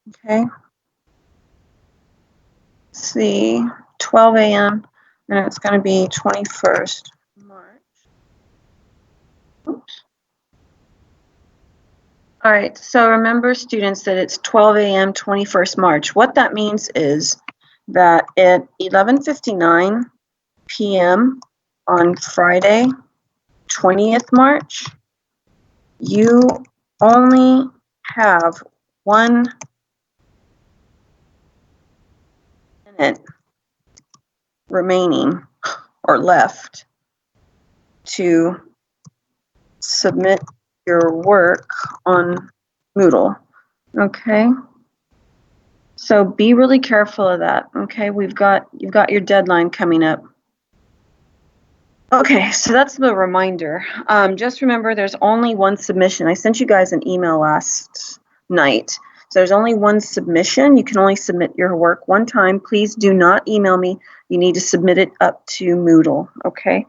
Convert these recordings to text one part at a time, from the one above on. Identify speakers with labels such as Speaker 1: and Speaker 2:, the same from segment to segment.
Speaker 1: Okay. Let's see, 12 a.m. and it's going to be 21st March. Oops. All right, so remember, students, that it's 12 a.m. 21st March. What that means is that at 11:59 p.m. on Friday, 20th March, you only have 1 minute remaining or left to submit your work on Moodle. Okay, so be really careful of that. Okay, you've got your deadline coming up. Okay, so that's the reminder. Just remember, there's only one submission. I sent you guys an email last night. So there's only one submission. You can only submit your work one time. Please do not email me. You need to submit it up to Moodle. Okay,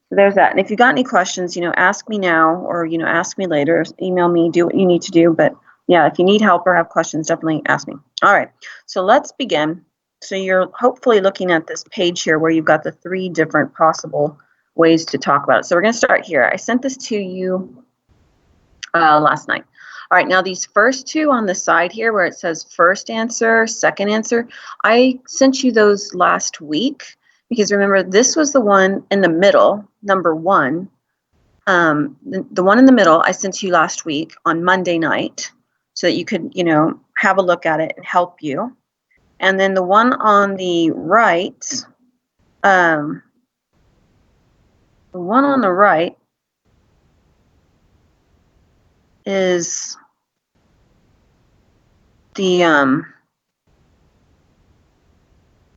Speaker 1: so there's that. And if you got any questions, ask me now, or ask me later. Email me. Do what you need to do. But yeah, if you need help or have questions, definitely ask me. All right, so let's begin. So you're hopefully looking at this page here where you've got the 3 different possible ways to talk about it. So we're going to start here. I sent this to you last night. All right, now these first 2 on the side here where it says first answer, second answer, I sent you those last week because remember, this was the one in the middle, number 1. The one in the middle I sent to you last week on Monday night so that you could, have a look at it and help you. And then the one on the right, the one on the right is the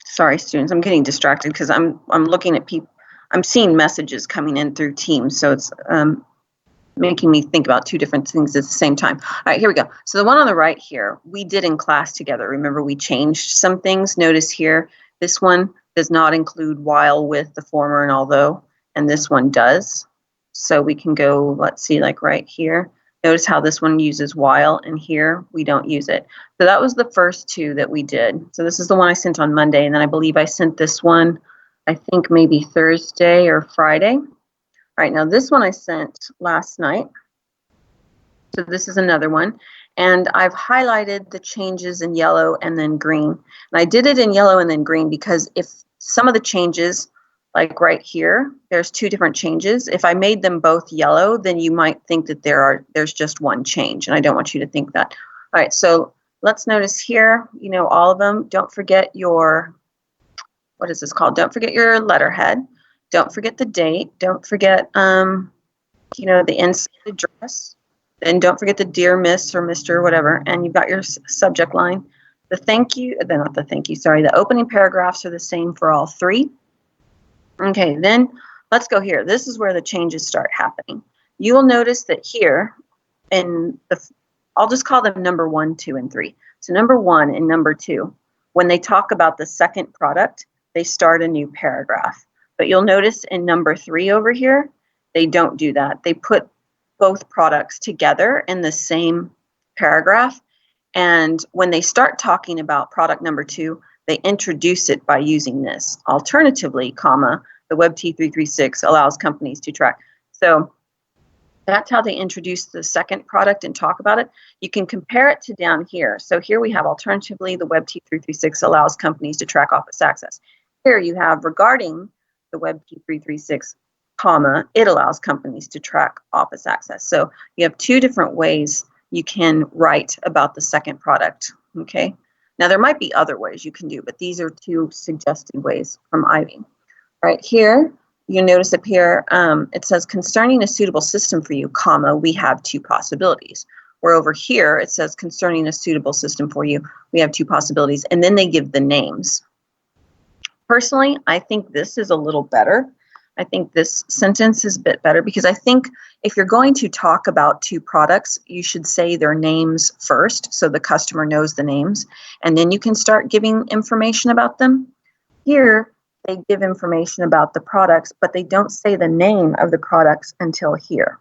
Speaker 1: sorry, students, I'm getting distracted because I'm looking at people. I'm seeing messages coming in through Teams, so it's making me think about 2 different things at the same time. All right, here we go. So the one on the right here, we did in class together. Remember, we changed some things. Notice here, this one does not include while, with, the former, and although, and this one does. So we can go, let's see, like right here. Notice how this one uses while, and here we don't use it. So that was the first 2 that we did. So this is the one I sent on Monday, and then I believe I sent this one, I think maybe Thursday or Friday. All right, now this one I sent last night. So this is another one. And I've highlighted the changes in yellow and then green. And I did it in yellow and then green because if some of the changes, like right here, there's 2 different changes. If I made them both yellow, then you might think that there's just one change. And I don't want you to think that. All right, so let's notice here, all of them. Don't forget your, what is this called? Don't forget your letterhead. Don't forget the date. Don't forget, the inside address. Then don't forget the dear Miss or Mr. whatever. And you've got your subject line. The thank you, not the thank you, sorry. The opening paragraphs are the same for all 3. Okay, then let's go here. This is where the changes start happening. You will notice that here, I'll just call them number 1, 2, and 3. So number 1 and number 2, when they talk about the second product, they start a new paragraph. But you'll notice in number 3 over here, they don't do that. They put both products together in the same paragraph. And when they start talking about product number 2, they introduce it by using this. Alternatively, comma, the WebT336 allows companies to track. So that's how they introduce the second product and talk about it. You can compare it to down here. So here we have alternatively, the WebT336 allows companies to track Office Access. Here you have regarding the WebT336, comma, it allows companies to track Office Access. So you have 2 different ways you can write about the second product, okay? Now there might be other ways you can do, but these are 2 suggested ways from Ivy. Right here, you notice up here, it says concerning a suitable system for you, comma, we have 2 possibilities. Where over here, it says concerning a suitable system for you, we have 2 possibilities, and then they give the names. Personally, I think this is a little better. I think this sentence is a bit better because I think if you're going to talk about 2 products, you should say their names first so the customer knows the names, and then you can start giving information about them. Here, they give information about the products, but they don't say the name of the products until here.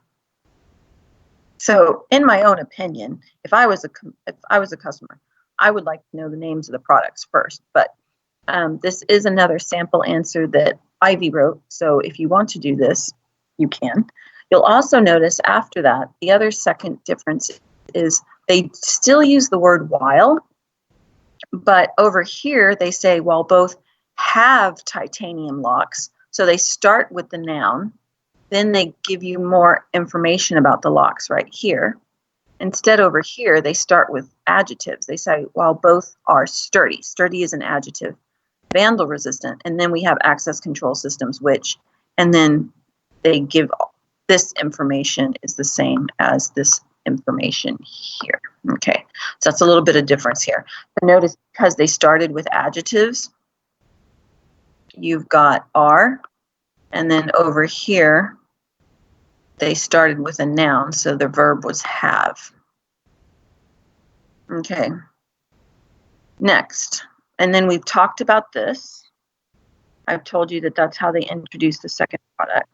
Speaker 1: So in my own opinion, if I was a customer, I would like to know the names of the products first, but this is another sample answer that Ivy wrote. So if you want to do this, you can. You'll also notice after that, the other second difference is they still use the word while, but over here they say while both have titanium locks. So they start with the noun, then they give you more information about the locks right here. Instead, over here, they start with adjectives. They say, while both are sturdy. Sturdy is an adjective. Vandal resistant. And then we have access control systems, which, and then they give this information is the same as this information here. Okay, so that's a little bit of difference here. But notice because they started with adjectives, you've got are, and then over here, they started with a noun, so the verb was have. Okay. Next, and then we've talked about this. I've told you that that's how they introduced the second product.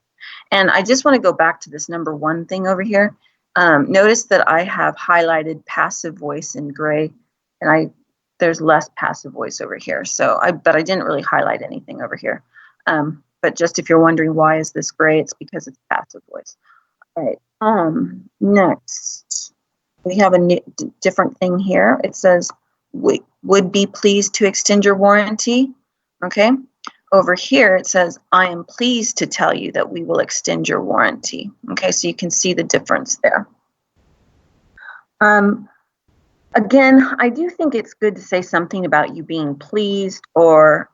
Speaker 1: And I just want to go back to this number one thing over here. Notice that I have highlighted passive voice in gray, and there's less passive voice over here. But I didn't really highlight anything over here. But just if you're wondering why is this gray, it's because it's passive voice. All right. Next, we have a different thing here. It says, we would be pleased to extend your warranty. Okay. Over here, it says, I am pleased to tell you that we will extend your warranty. Okay, so you can see the difference there. Again, I do think it's good to say something about you being pleased or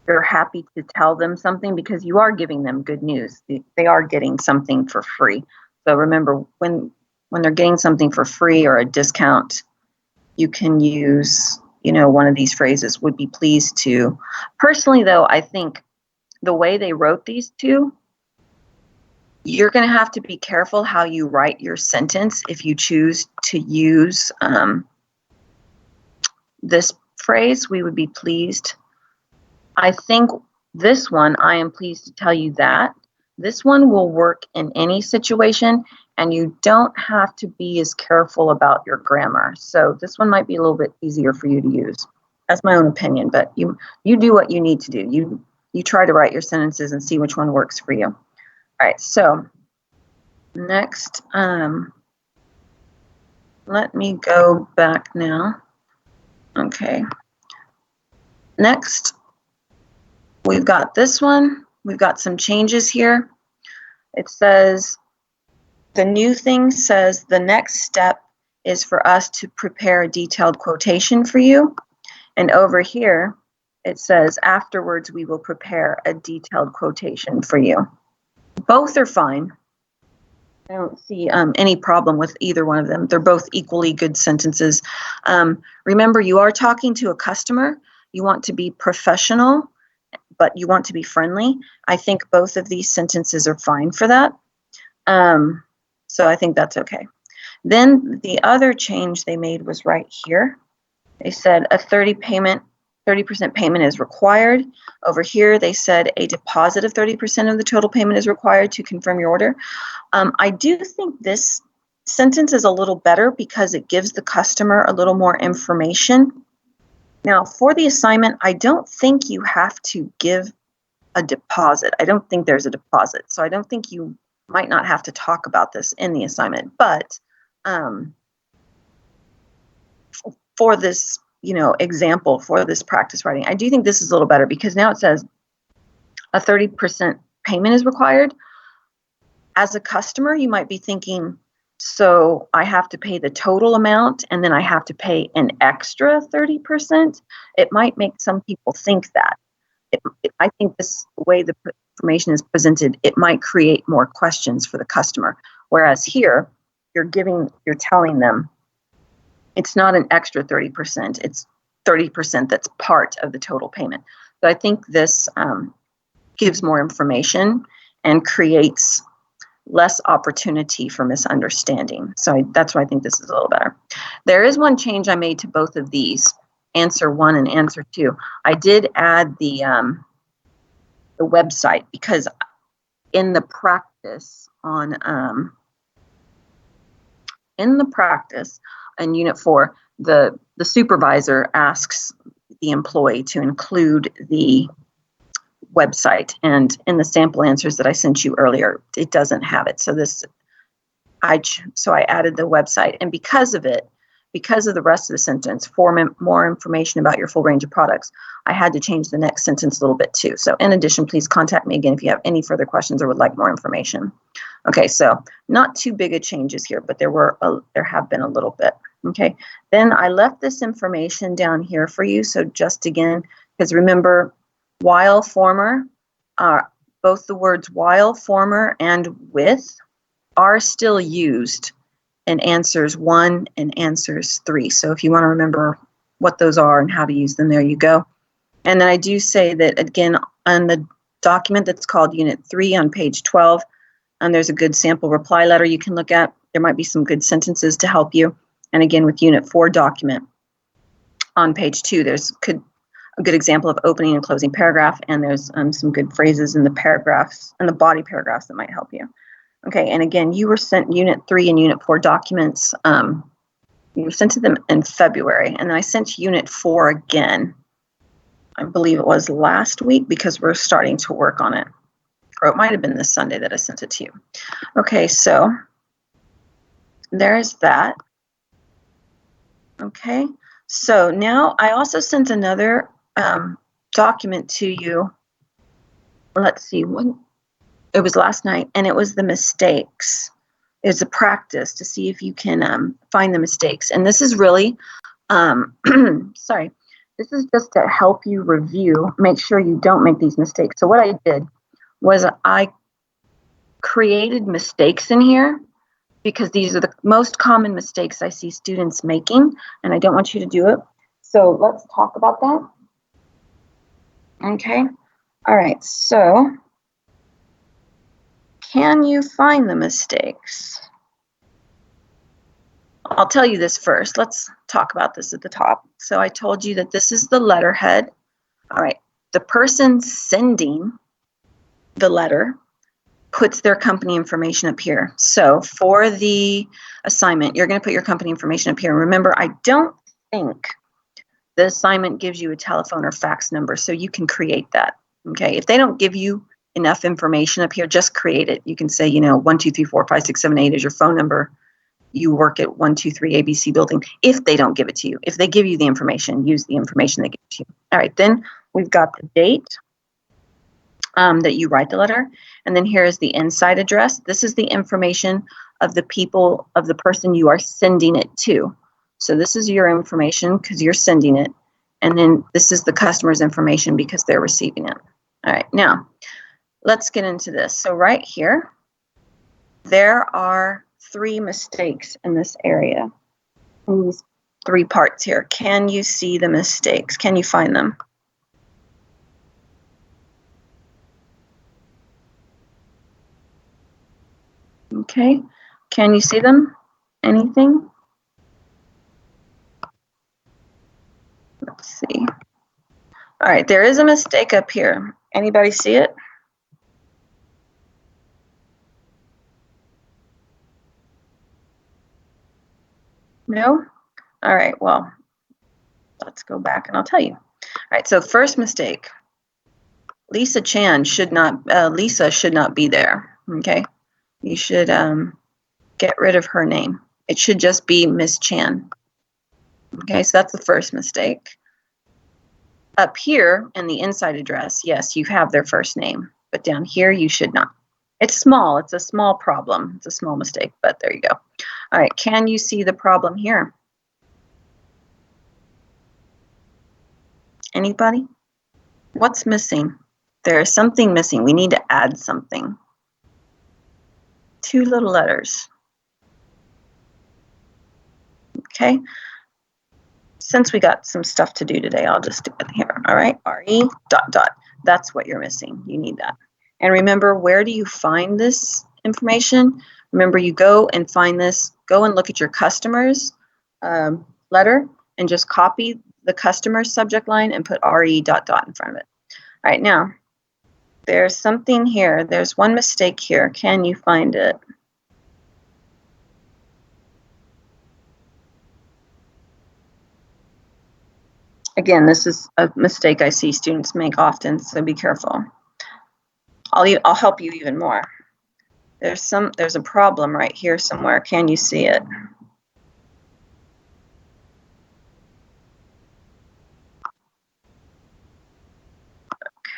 Speaker 1: you're happy to tell them something because you are giving them good news. They are getting something for free. So remember, when they're getting something for free or a discount, you can use, one of these phrases, would be pleased to. Personally, though, I think the way they wrote these two, you're going to have to be careful how you write your sentence if you choose to use this phrase, we would be pleased. I think this one, I am pleased to tell you that. This one will work in any situation, and you don't have to be as careful about your grammar. So this one might be a little bit easier for you to use. That's my own opinion, but you do what you need to do. You try to write your sentences and see which one works for you. All right, so next, let me go back now. Okay. Next, we've got this one. We've got some changes here. It says, the new thing says the next step is for us to prepare a detailed quotation for you. And over here, it says afterwards we will prepare a detailed quotation for you. Both are fine. I don't see any problem with either one of them. They're both equally good sentences. Remember, you are talking to a customer. You want to be professional, but you want to be friendly. I think both of these sentences are fine for that. So I think that's okay. Then the other change they made was right here. They said a 30% payment is required. Over here, they said a deposit of 30% of the total payment is required to confirm your order. I do think this sentence is a little better because it gives the customer a little more information. Now, for the assignment, I don't think you have to give a deposit. I don't think there's a deposit. So I don't think you might not have to talk about this in the assignment. But for this, example, for this practice writing, I do think this is a little better because now it says a 30% payment is required. As a customer, you might be thinking, so I have to pay the total amount and then I have to pay an extra 30%. It might make some people think that. I think this way the information is presented, it might create more questions for the customer. Whereas here, you're telling them it's not an extra 30%, it's 30% that's part of the total payment. So I think this gives more information and creates less opportunity for misunderstanding. So that's why I think this is a little better. There is one change I made to both of these, answer 1 and answer 2. I did add the website because in the practice on in Unit 4, the supervisor asks the employee to include the website, and in the sample answers that I sent you earlier, it doesn't have it. So I added the website, and because of the rest of the sentence, for more information about your full range of products, I had to change the next sentence a little bit too. So in addition, please contact me again if you have any further questions or would like more information. Okay, so not too big of changes here, but there have been a little bit. Okay, then I left this information down here for you. So just again, because remember, while former, both the words while former and with are still used in answers 1 and answers 3. So if you want to remember what those are and how to use them, there you go. And then I do say that again on the document that's called Unit 3 on page 12, and there's a good sample reply letter you can look at. There might be some good sentences to help you. And again, with Unit 4 document on page 2, there's a good example of opening and closing paragraph, and there's some good phrases in the paragraphs and the body paragraphs that might help you. Okay, and again, you were sent Unit 3 and Unit 4 documents. You were sent to them in February, and then I sent Unit 4 again. I believe it was last week because we're starting to work on it. Or it might have been this Sunday that I sent it to you. Okay, so there's that. Okay, so now I also sent another document to you. Let's see, it was last night, and it was the mistakes. It's a practice to see if you can find the mistakes. And this is really, sorry, this is just to help you review, make sure you don't make these mistakes. So what I did was I created mistakes in here because these are the most common mistakes I see students making, and I don't want you to do it. So let's talk about that. Okay. All right. So can you find the mistakes? I'll tell you this first. Let's talk about this at the top. So I told you that this is the letterhead. All right. The person sending the letter puts their company information up here. So for the assignment, you're going to put your company information up here. Remember, I don't think the assignment gives you a telephone or fax number, so you can create that. Okay, if they don't give you enough information up here, just create it. You can say, 1, 2, 3, 4, 5, 6, 7, 8 is your phone number. You work at 123 ABC building. If they don't give it to you, if they give you the information, use the information they give to you. All right, then we've got the date that you write the letter, and then here is the inside address. This is the information of the people, of the person you are sending it to. So this is your information because you're sending it, and then this is the customer's information because they're receiving it. All right, now let's get into this. So right here, there are 3 mistakes in this area, in these 3 parts here. Can you see the mistakes? Can you find them? Okay, can you see them? Anything? Let's see. All right, there is a mistake up here. Anybody see it? No? All right, well, let's go back and I'll tell you. All right, so first mistake. Lisa should not be there, okay? You should get rid of her name. It should just be Miss Chan. Okay, so that's the first mistake. Up here in the inside address, yes, you have their first name, but down here you should not. It's small, it's a small problem. It's a small mistake, but there you go. All right, can you see the problem here? Anybody? What's missing? There is something missing. We need to add something. 2 little letters. Okay. Since we got some stuff to do today, I'll just do it here. All right. RE ... That's what you're missing. You need that. And remember, where do you find this information? Remember, you go and find this. Go and look at your customer's letter and just copy the customer's subject line and put RE ... in front of it. All right. Now, there's something here. There's one mistake here. Can you find it? Again, this is a mistake I see students make often, so be careful. I'll help you even more. There's a problem right here somewhere. Can you see it?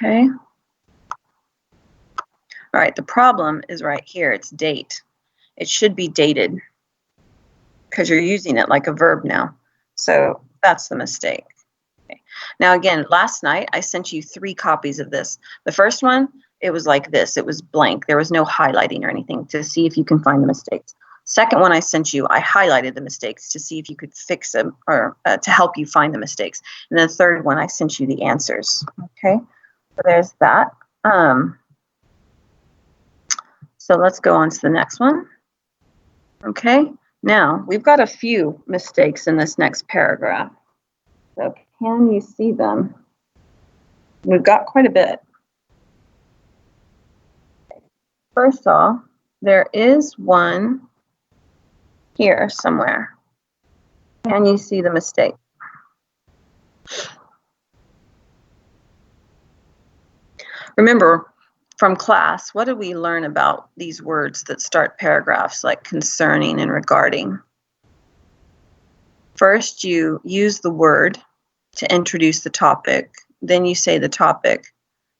Speaker 1: Okay. All right, the problem is right here. It's date. It should be dated because you're using it like a verb now. So that's the mistake. Okay. Now again, last night I sent you 3 copies of this. The first one, it was like this. It was blank. There was no highlighting or anything to see if you can find the mistakes. Second one I sent you, I highlighted the mistakes to see if you could fix them or to help you find the mistakes. And then the third one, I sent you the answers. Okay, so there's that. So let's go on to the next one. Okay, now we've got a few mistakes in this next paragraph. So can you see them? We've got quite a bit. First off, there is one here somewhere. Can you see the mistake? Remember, from class, what did we learn about these words that start paragraphs like concerning and regarding? First, you use the word to introduce the topic, then you say the topic.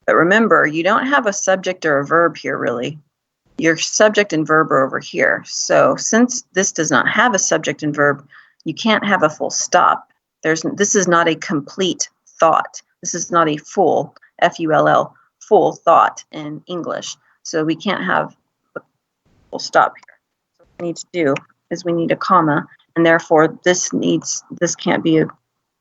Speaker 1: But remember, you don't have a subject or a verb here, really. Your subject and verb are over here. So since this does not have a subject and verb, you can't have a full stop. This is not a complete thought. This is not a full, F-U-L-L, full thought in English. So we can't have a full stop here. So what we need to do is we need a comma, and therefore this can't be a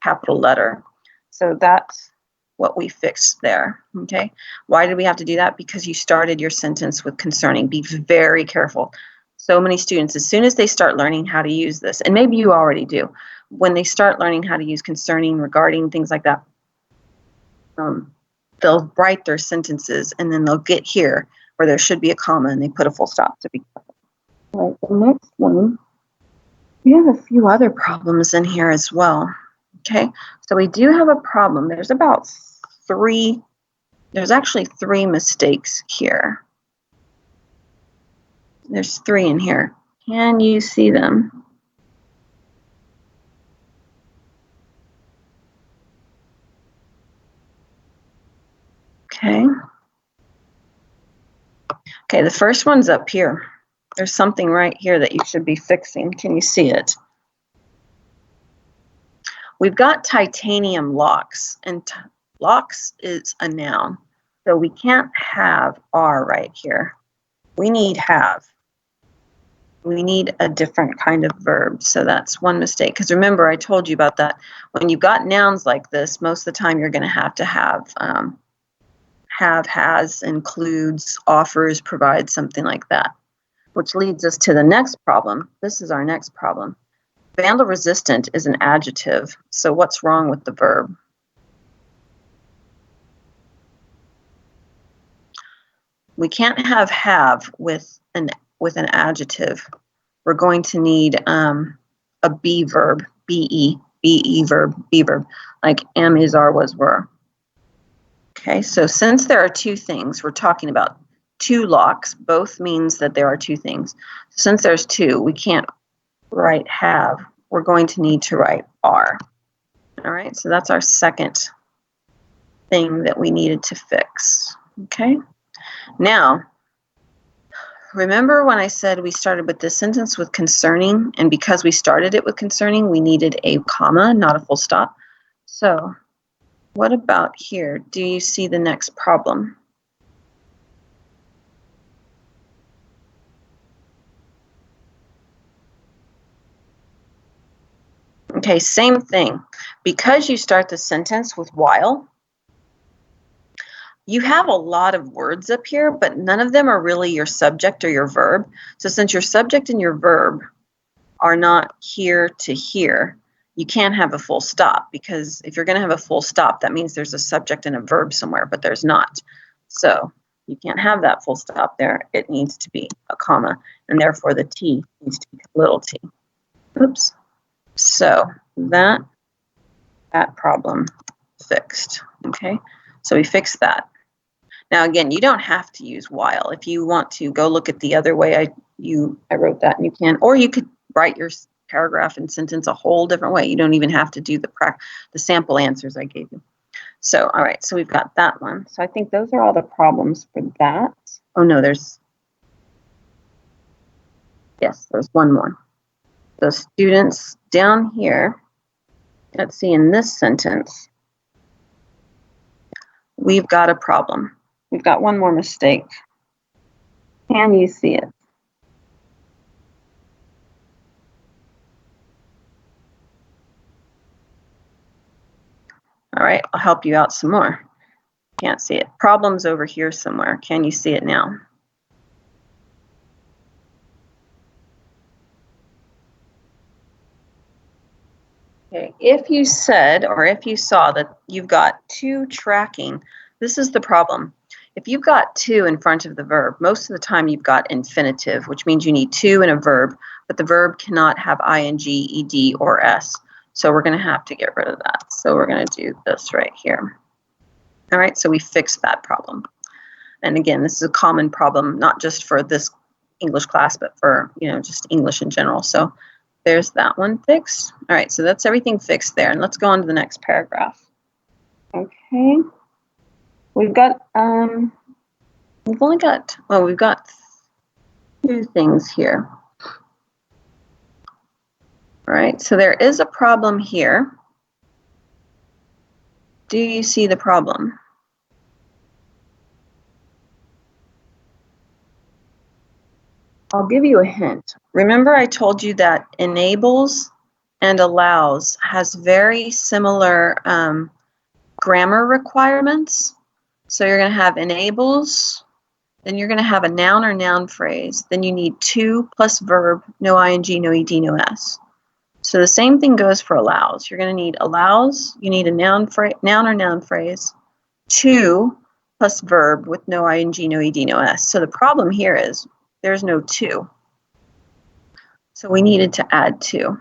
Speaker 1: capital letter. So that's what we fixed there, okay? Why did we have to do that? Because you started your sentence with concerning. Be very careful. So many students, as soon as they start learning how to use this, and maybe you already do, when they start learning how to use concerning, regarding, things like that, they'll write their sentences and then they'll get here where there should be a comma and they put a full stop. So be careful. All right, the next one, we have a few other problems in here as well. Okay, so we do have a problem. There's actually 3 mistakes here. There's 3 in here. Can you see them? Okay. Okay, the first one's up here. There's something right here that you should be fixing. Can you see it? We've got titanium locks, and locks is a noun. So we can't have are right here. We need have. We need a different kind of verb. So that's one mistake. Because remember, I told you about that. When you've got nouns like this, most of the time you're going to have, has, includes, offers, provides, something like that. Which leads us to the next problem. This is our next problem. Vandal resistant is an adjective. So what's wrong with the verb? We can't have with an adjective. We're going to need a be verb, be verb, like am, is, are, was, were. Okay, so since there are 2 things, we're talking about 2 locks. Both means that there are 2 things. Since there's 2, we can't write have. We're going to need to write are. All right, so that's our second thing that we needed to fix. Okay, now remember when I said we started with this sentence with concerning, and because we started it with concerning, we needed a comma, not a full stop. So what about here? Do you see the next problem? Okay, same thing. Because you start the sentence with while, you have a lot of words up here, but none of them are really your subject or your verb. So since your subject and your verb are not here to here, you can't have a full stop, because if you're going to have a full stop, that means there's a subject and a verb somewhere, but there's not. So you can't have that full stop there. It needs to be a comma, and therefore the T needs to be little t. Oops. So that That problem fixed. Okay, so we fixed that. Now again, you don't have to use while. If you want to go look at the other way I wrote that, and you can, or you could write your paragraph and sentence a whole different way. You don't even have to do the sample answers I gave you. So, all right, so we've got that one. So I think those are all the problems for that. Oh no, there's one more. The students down here, let's see, in this sentence, we've got a problem. We've got one more mistake. Can you see it? All right, I'll help you out some more. Can't see it. Problem's over here somewhere. Can you see it now? Okay, if you said, or if you saw that you've got to tracking, this is the problem. If you've got to in front of the verb, most of the time you've got infinitive, which means you need to in a verb, but the verb cannot have ing, ed, or s. So we're going to have to get rid of that. So we're going to do this right here. All right, so we fixed that problem. And again, this is a common problem, not just for this English class, but for, just English in general. So there's that one fixed. All right, so that's everything fixed there. And let's go on to the next paragraph. Okay. We've got, we've got two things here. All right, so there is a problem here. Do you see the problem? I'll give you a hint. Remember I told you that enables and allows has very similar grammar requirements. So you're going to have enables, then you're going to have a noun or noun phrase, then you need to plus verb, no ing, no ed, no s. So the same thing goes for allows. You're going to need allows, you need a noun or noun phrase, to plus verb with no ing, no ed, no s. So the problem here is there's no to. So we needed to add to.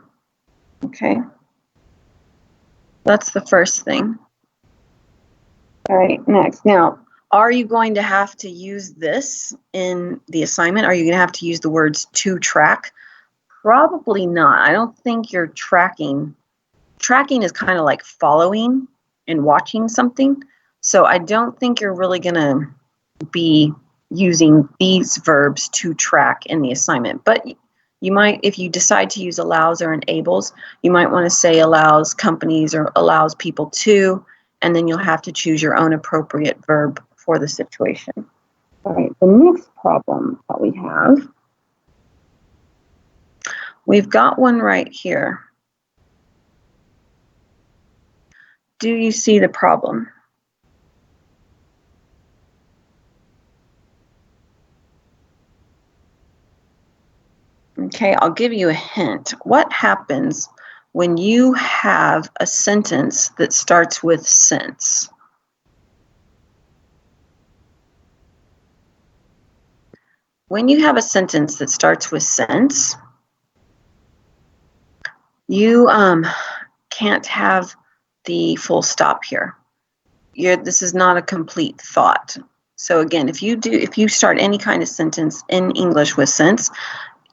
Speaker 1: Okay. That's the first thing. All right, next. Now, are you going to have to use this in the assignment? Are you going to have to use the words to track? Probably not. I don't think you're tracking. Tracking is kind of like following and watching something. So I don't think you're really going to be using these verbs to track in the assignment. But you might, if you decide to use allows or enables, you might want to say allows companies or allows people to, and then you'll have to choose your own appropriate verb for the situation. All right, the next problem that we have, we've got one right here. Do you see the problem? Okay, I'll give you a hint. What happens when you have a sentence that starts with since? When you have a sentence that starts with since, you can't have the full stop here. This is not a complete thought. So again, if you start any kind of sentence in English with since,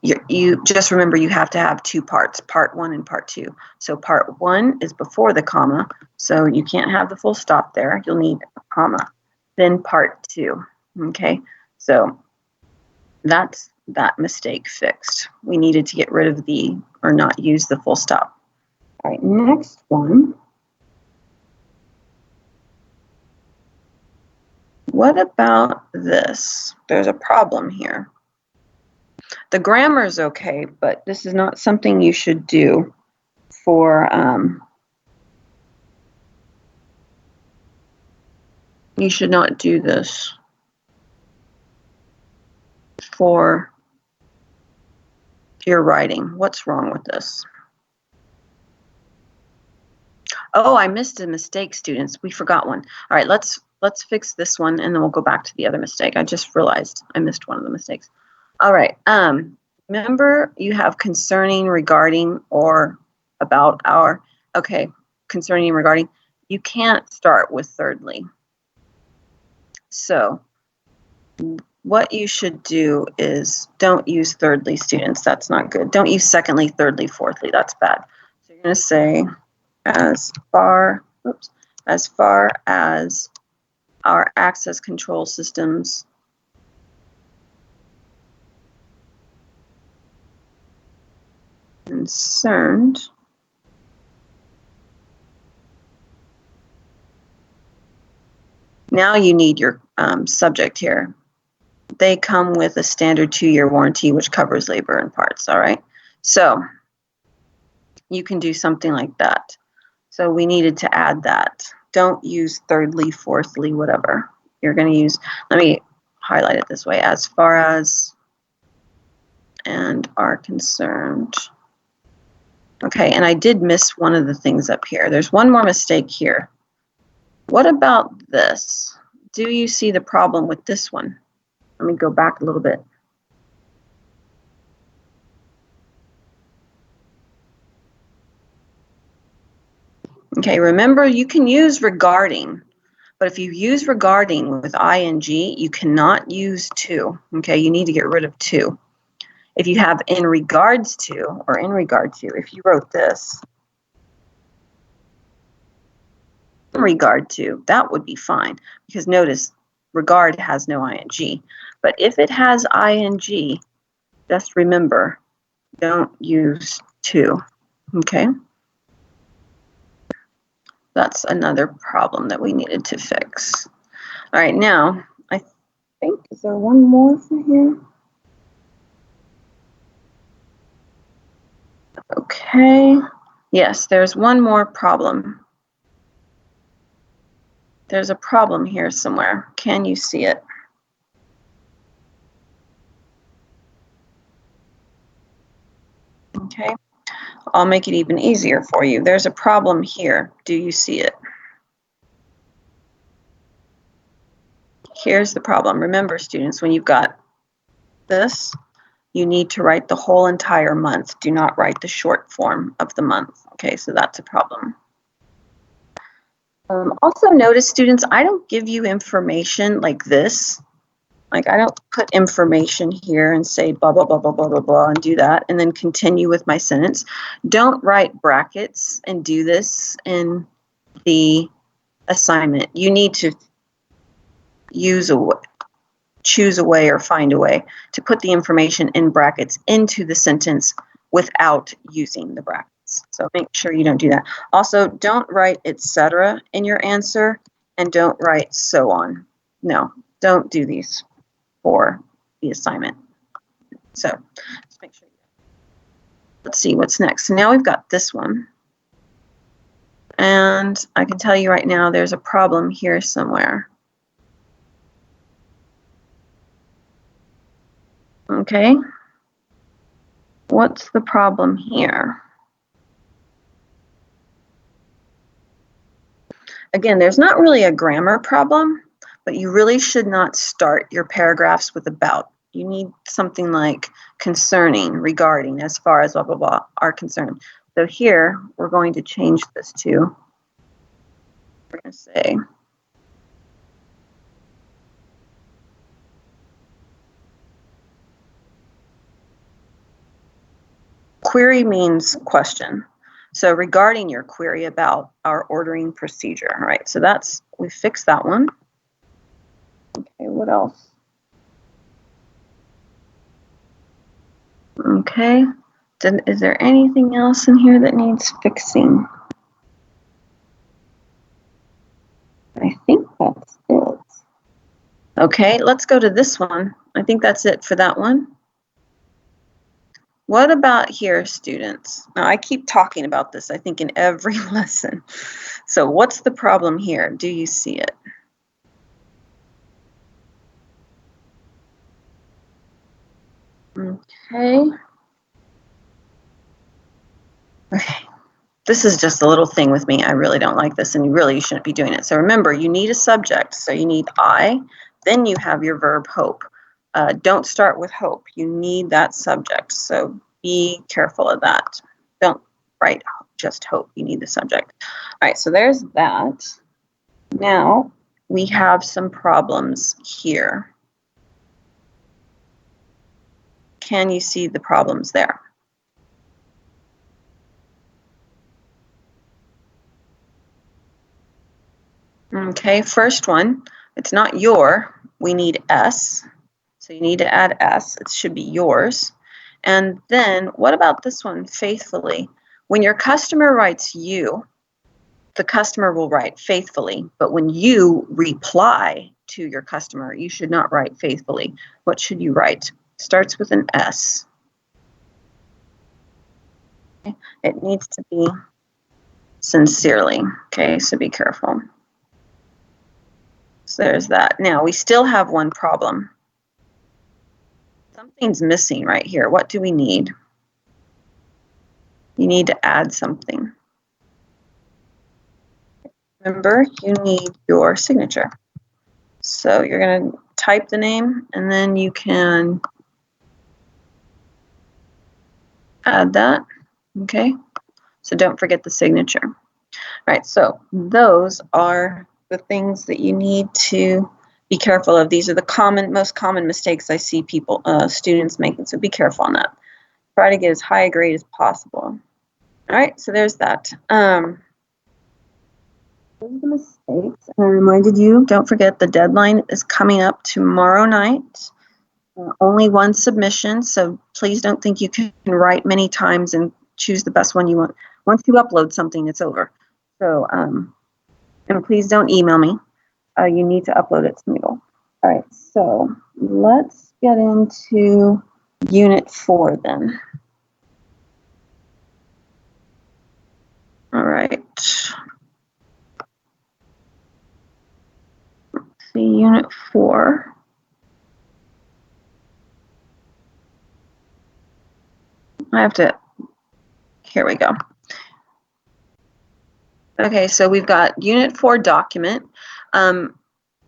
Speaker 1: you just remember you have to have two parts, part one and part two. So part one is before the comma, so you can't have the full stop there. You'll need a comma. Then part two. Okay, so that's that mistake fixed. We needed to get rid of or not use the full stop. All right, next one. What about this? There's a problem here. The grammar is okay, but this is not something you should do for, you should not do this for your writing. What's wrong with this? Oh, I missed a mistake, students. We forgot one. All right, let's fix this one, and then we'll go back to the other mistake. I just realized I missed one of the mistakes. All right. Remember, you have concerning, regarding, or about our. Okay. concerning and regarding, you can't start with thirdly. So what you should do is don't use thirdly, students. That's not good. Don't use secondly, thirdly, fourthly. That's bad. So you're going to say as far as our access control systems concerned, now you need your subject here. They come with a standard 2-year warranty, which covers labor and parts, all right? So you can do something like that. So we needed to add that. Don't use thirdly, fourthly, whatever. You're going to use, let me highlight it this way, as far as and are concerned. Okay, and I did miss one of the things up here. There's one more mistake here. What about this? Do you see the problem with this one? Let me go back a little bit. Okay, remember you can use regarding, but if you use regarding with ing, you cannot use to. Okay, you need to get rid of to. If you have in regards to or in regard to, if you wrote this, in regard to, that would be fine because notice regard has no ing. But if it has ing, just remember, don't use to, okay? That's another problem that we needed to fix. All right, now, I think, is there one more for here? Okay, yes, there's one more problem. There's a problem here somewhere. Can you see it? Okay, I'll make it even easier for you. There's a problem here. Do you see it? Here's the problem. Remember, students, when you've got this, you need to write the whole entire month. Do not write the short form of the month. Okay, so that's a problem. Also notice, students, I don't give you information like this. Like I don't put information here and say blah, blah, blah, blah, blah, blah, blah, and do that, and then continue with my sentence. Don't write brackets and do this in the assignment. You need to choose a way or find a way to put the information in brackets into the sentence without using the brackets. So make sure you don't do that. Also, don't write etc. in your answer and don't write so on. No, don't do these for the assignment. So just make sure. Let's see what's next. So now we've got this one. And I can tell you right now there's a problem here somewhere. Okay. What's the problem here? Again, there's not really a grammar problem, but you really should not start your paragraphs with about. You need something like concerning, regarding, as far as blah, blah, blah are concerned. So here, we're going to change this to, we're going to say, query means question. So regarding your query about our ordering procedure, all right? So that's, we fixed that one. Okay, what else? Okay, is there anything else in here that needs fixing? I think that's it. Okay, let's go to this one. I think that's it for that one. What about here, students? Now, I keep talking about this, I think, in every lesson. So what's the problem here? Do you see it? Okay. Okay. This is just a little thing with me. I really don't like this, and you shouldn't be doing it. So remember, you need a subject. So you need I, then you have your verb hope. Don't start with hope. You need that subject. So be careful of that. Don't write just hope you need the subject. All right, so there's that. Now we have some problems here. Can you see the problems there? Okay, first one, it's not your, we need S. So you need to add S, it should be yours. And then what about this one, faithfully? When your customer writes you, the customer will write faithfully, but when you reply to your customer, you should not write faithfully. What should you write? Starts with an S. It needs to be sincerely, okay, so be careful. So there's that. Now, we still have one problem. Something's missing right here. What do we need? You need to add something. Remember, you need your signature. So you're going to type the name, and then you can add that, okay? So don't forget the signature. All right, so those are the things that you need to be careful of. These are the most common mistakes I see people, students making, so be careful on that. Try to get as high a grade as possible. All right, so there's that. Those are the mistakes. And I reminded you, don't forget the deadline is coming up tomorrow night. Only one submission, so please don't think you can write many times and choose the best one you want. Once you upload something, it's over. So, and please don't email me. You need to upload it to Moodle. All right, so let's get into Unit 4 then. All right. Let's see, Unit 4. I have to, here we go. Okay, so we've got Unit 4 document.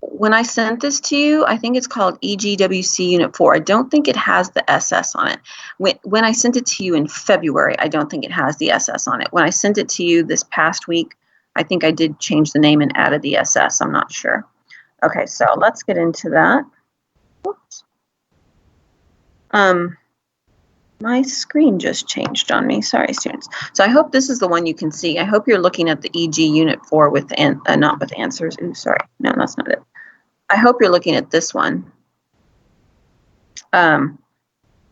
Speaker 1: When I sent this to you, I think it's called EGWC Unit 4. I don't think it has the SS on it. When I sent it to you in February, I don't think it has the SS on it. When I sent it to you this past week, I think I did change the name and added the SS. I'm not sure. Okay, so let's get into that. Oops. My screen just changed on me. Sorry, students. So I hope this is the one you can see. I hope you're looking at the EG Unit 4 with not with answers. Ooh, sorry. No, that's not it. I hope you're looking at this one.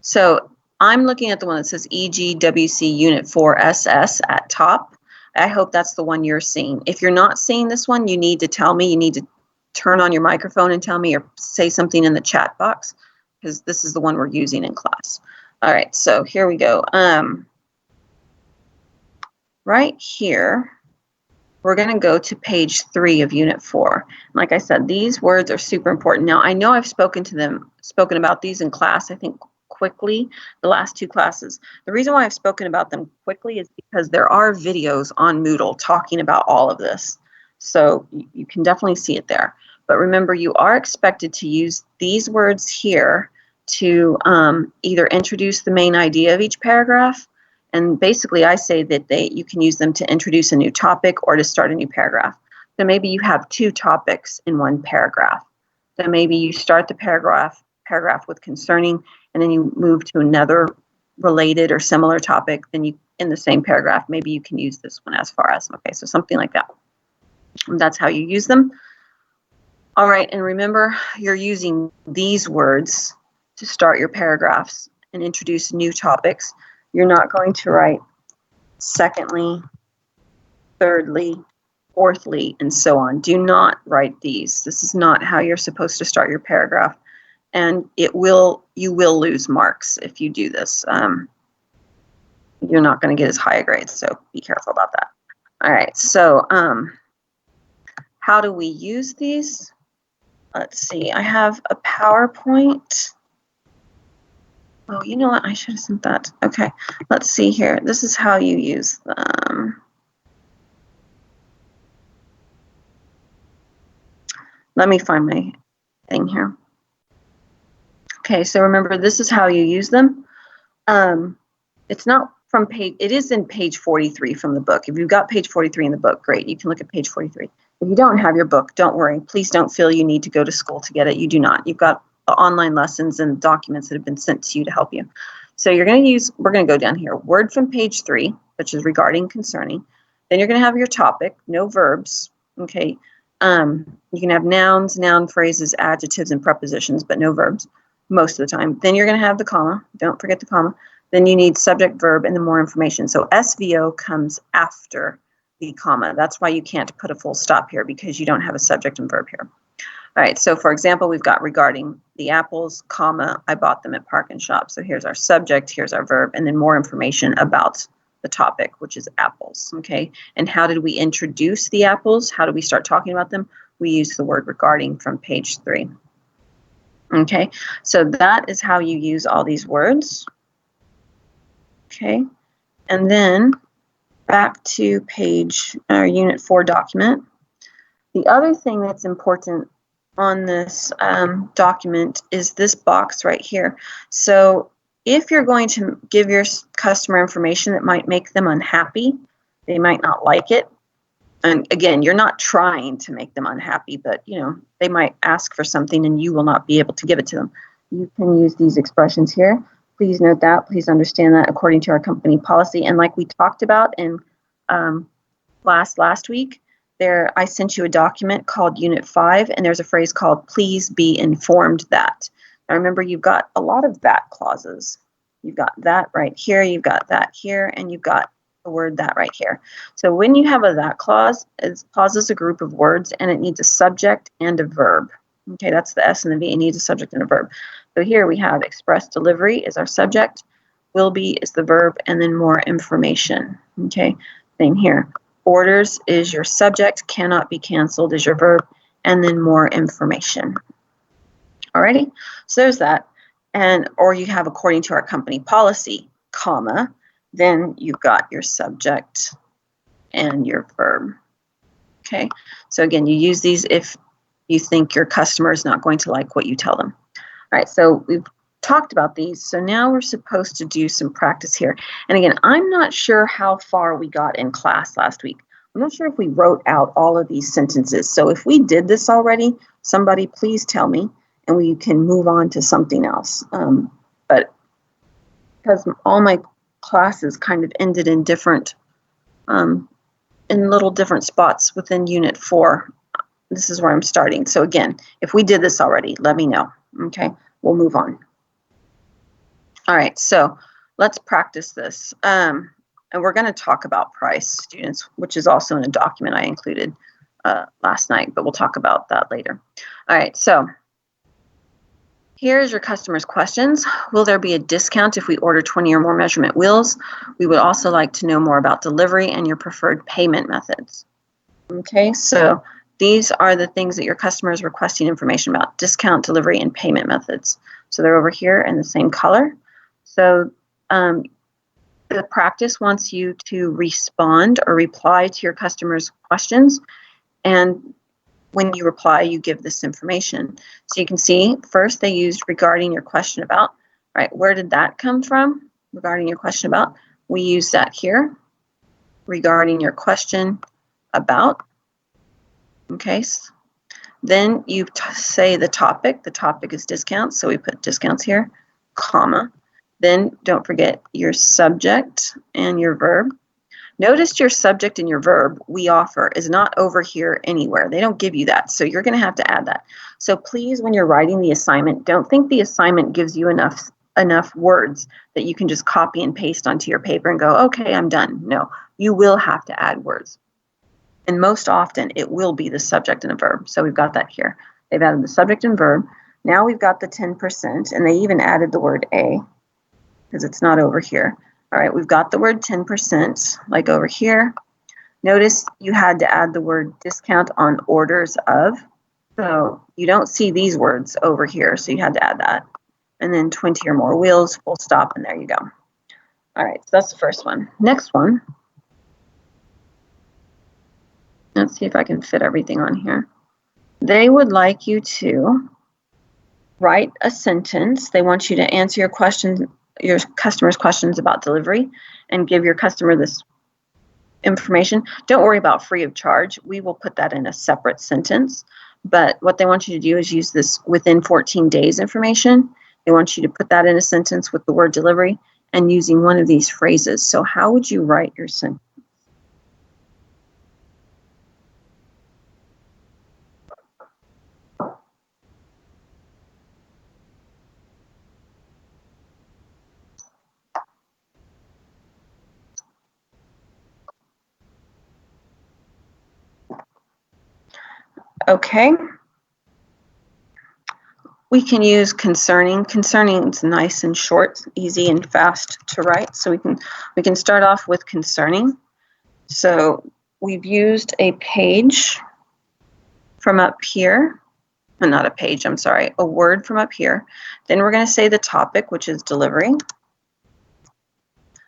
Speaker 1: So I'm looking at the one that says EGWC Unit 4 SS at top. I hope that's the one you're seeing. If you're not seeing this one, you need to tell me. You need to turn on your microphone and tell me, or say something in the chat box, because this is the one we're using in class. All right, so here we go. Right here, we're going to go to page 3 of Unit 4. Like I said, these words are super important. Now, I know I've spoken about these in class, I think quickly, the last 2 classes. The reason why I've spoken about them quickly is because there are videos on Moodle talking about all of this. So you can definitely see it there. But remember, you are expected to use these words here to either introduce the main idea of each paragraph, and basically I say that you can use them to introduce a new topic or to start a new paragraph. So maybe you have 2 topics in one paragraph. So maybe you start the paragraph with concerning, and then you move to another related or similar topic. Then you, in the same paragraph, maybe you can use this one as far as, okay, so something like that. And that's how you use them. All right, and remember, you're using these words to start your paragraphs and introduce new topics. You're not going to write secondly, thirdly, fourthly, and so on. Do not write these. This is not how you're supposed to start your paragraph, and you will lose marks if you do this. You're not going to get as high a grade, so be careful about that. All right, so how do we use these? Let's see, I have a PowerPoint. Oh, you know what? I should have sent that. Okay, let's see here. This is how you use them. Let me find my thing here. Okay, so remember, this is how you use them. It's not from page, it is in page 43 from the book. If you've got page 43 in the book, great, you can look at page 43. If you don't have your book, don't worry. Please don't feel you need to go to school to get it. You do not. You've got online lessons and documents that have been sent to you to help you. So you're going to use, we're going to go down here, word from page 3, which is regarding, concerning. Then you're going to have your topic, no verbs, okay. You can have nouns, noun phrases, adjectives, and prepositions, but no verbs most of the time. Then you're going to have the comma. Don't forget the comma. Then you need subject, verb, and then more information. So SVO comes after the comma. That's why you can't put a full stop here, because you don't have a subject and verb here. All right, so for example, we've got regarding the apples, comma, I bought them at Park and Shop. So here's our subject, here's our verb, and then more information about the topic, which is apples, okay? And how did we introduce the apples? How do we start talking about them? We use the word regarding from page 3. Okay, so that is how you use all these words. Okay, and then back to page Unit 4 document. The other thing that's important on this document is this box right here. So if you're going to give your customer information that might make them unhappy, they might not like it. And again, you're not trying to make them unhappy, but you know, they might ask for something and you will not be able to give it to them. You can use these expressions here. Please note that, please understand that according to our company policy. And like we talked about in last week, I sent you a document called Unit 5, and there's a phrase called please be informed that. Now remember, you've got a lot of that clauses. You've got that right here, you've got that here, and you've got the word that right here. So when you have a that clause, clause is a group of words, and it needs a subject and a verb. Okay, that's the S and the V. It needs a subject and a verb. So here we have express delivery is our subject, will be is the verb, and then more information. Okay, same here. Orders is your subject, cannot be canceled is your verb, and then more information. Alrighty, so there's that. And or you have according to our company policy, comma, then you've got your subject and your verb. Okay, so again, you use these if you think your customer is not going to like what you tell them. All right, so we've talked about these. So now we're supposed to do some practice here. And again, I'm not sure how far we got in class last week. I'm not sure if we wrote out all of these sentences. So if we did this already, somebody please tell me, and we can move on to something else. But because all my classes kind of ended in different, in little different spots within Unit 4, this is where I'm starting. So again, if we did this already, let me know. Okay, we'll move on. All right, so let's practice this. And we're going to talk about price, students, which is also in a document I included last night, but we'll talk about that later. All right, so here's your customer's questions. Will there be a discount if we order 20 or more measurement wheels? We would also like to know more about delivery and your preferred payment methods. Okay, so these are the things that your customer is requesting information about: discount, delivery, and payment methods. So they're over here in the same color. So the practice wants you to respond or reply to your customer's questions. And when you reply, you give this information. So you can see first they used regarding your question about, right? Where did that come from? Regarding your question about, we use that here. Regarding your question about. Okay, then you say the topic is discounts, so we put discounts here, comma. Then don't forget your subject and your verb. Notice your subject and your verb, we offer, is not over here anywhere. They don't give you that, so you're going to have to add that. So please, when you're writing the assignment, don't think the assignment gives you enough words that you can just copy and paste onto your paper and go, okay, I'm done. No, you will have to add words. And most often, it will be the subject and a verb. So we've got that here. They've added the subject and verb. Now we've got the 10%, and they even added the word a, because it's not over here. All right, we've got the word 10%, like over here. Notice you had to add the word discount on orders of. So you don't see these words over here, so you had to add that. And then 20 or more wheels, full stop, and there you go. All right, so that's the first one. Next one. Let's see if I can fit everything on here. They would like you to write a sentence. They want you to answer your question your customers questions about delivery and give your customer this information. Don't worry about free of charge. We will put that in a separate sentence. But what they want you to do is use this within 14 days information. They want you to put that in a sentence with the word delivery and using one of these phrases. So how would you write your sentence? Okay. We can use concerning. Concerning is nice and short, easy and fast to write. So we can start off with concerning. So we've used a page from up here. Not a page, I'm sorry, a word from up here. Then we're going to say the topic, which is delivery.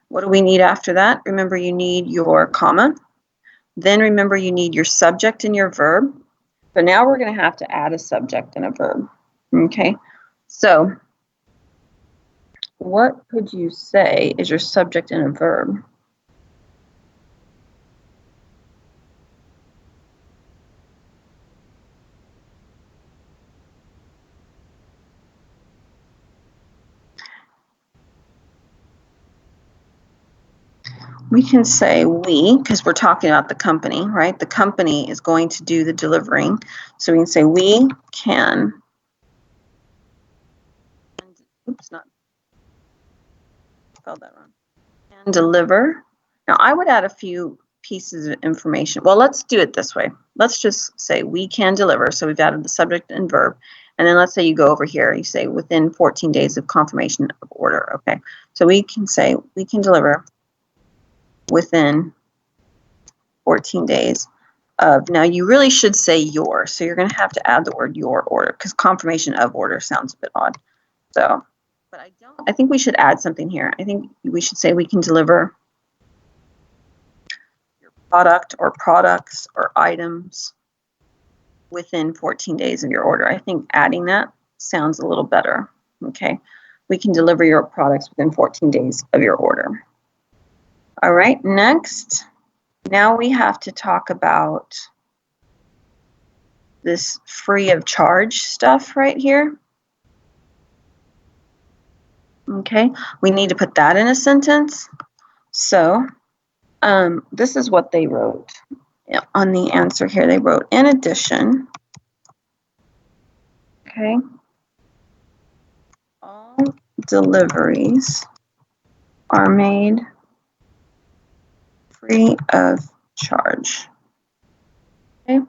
Speaker 1: What do we need after that? Remember, you need your comma. Then remember, you need your subject and your verb. So now we're going to have to add a subject and a verb. Okay, so what could you say is your subject and a verb? We can say we, because we're talking about the company, right? The company is going to do the delivering. So we can say we can, oops, not, spelled that wrong, can deliver. Now I would add a few pieces of information. Well, let's do it this way. Let's just say we can deliver. So we've added the subject and verb. And then let's say you go over here, you say within 14 days of confirmation of order. Okay, so we can say we can deliver within 14 days of, now you really should say your, so you're going to have to add the word your order because confirmation of order sounds a bit odd. So, but I think we should add something here. I think we should say we can deliver your product or products or items within 14 days of your order. I think adding that sounds a little better. Okay, we can deliver your products within 14 days of your order. All right, next, now we have to talk about this free of charge stuff right here. Okay, we need to put that in a sentence. So this is what they wrote on the answer here. They wrote, in addition, okay, all deliveries are made free of charge. Okay.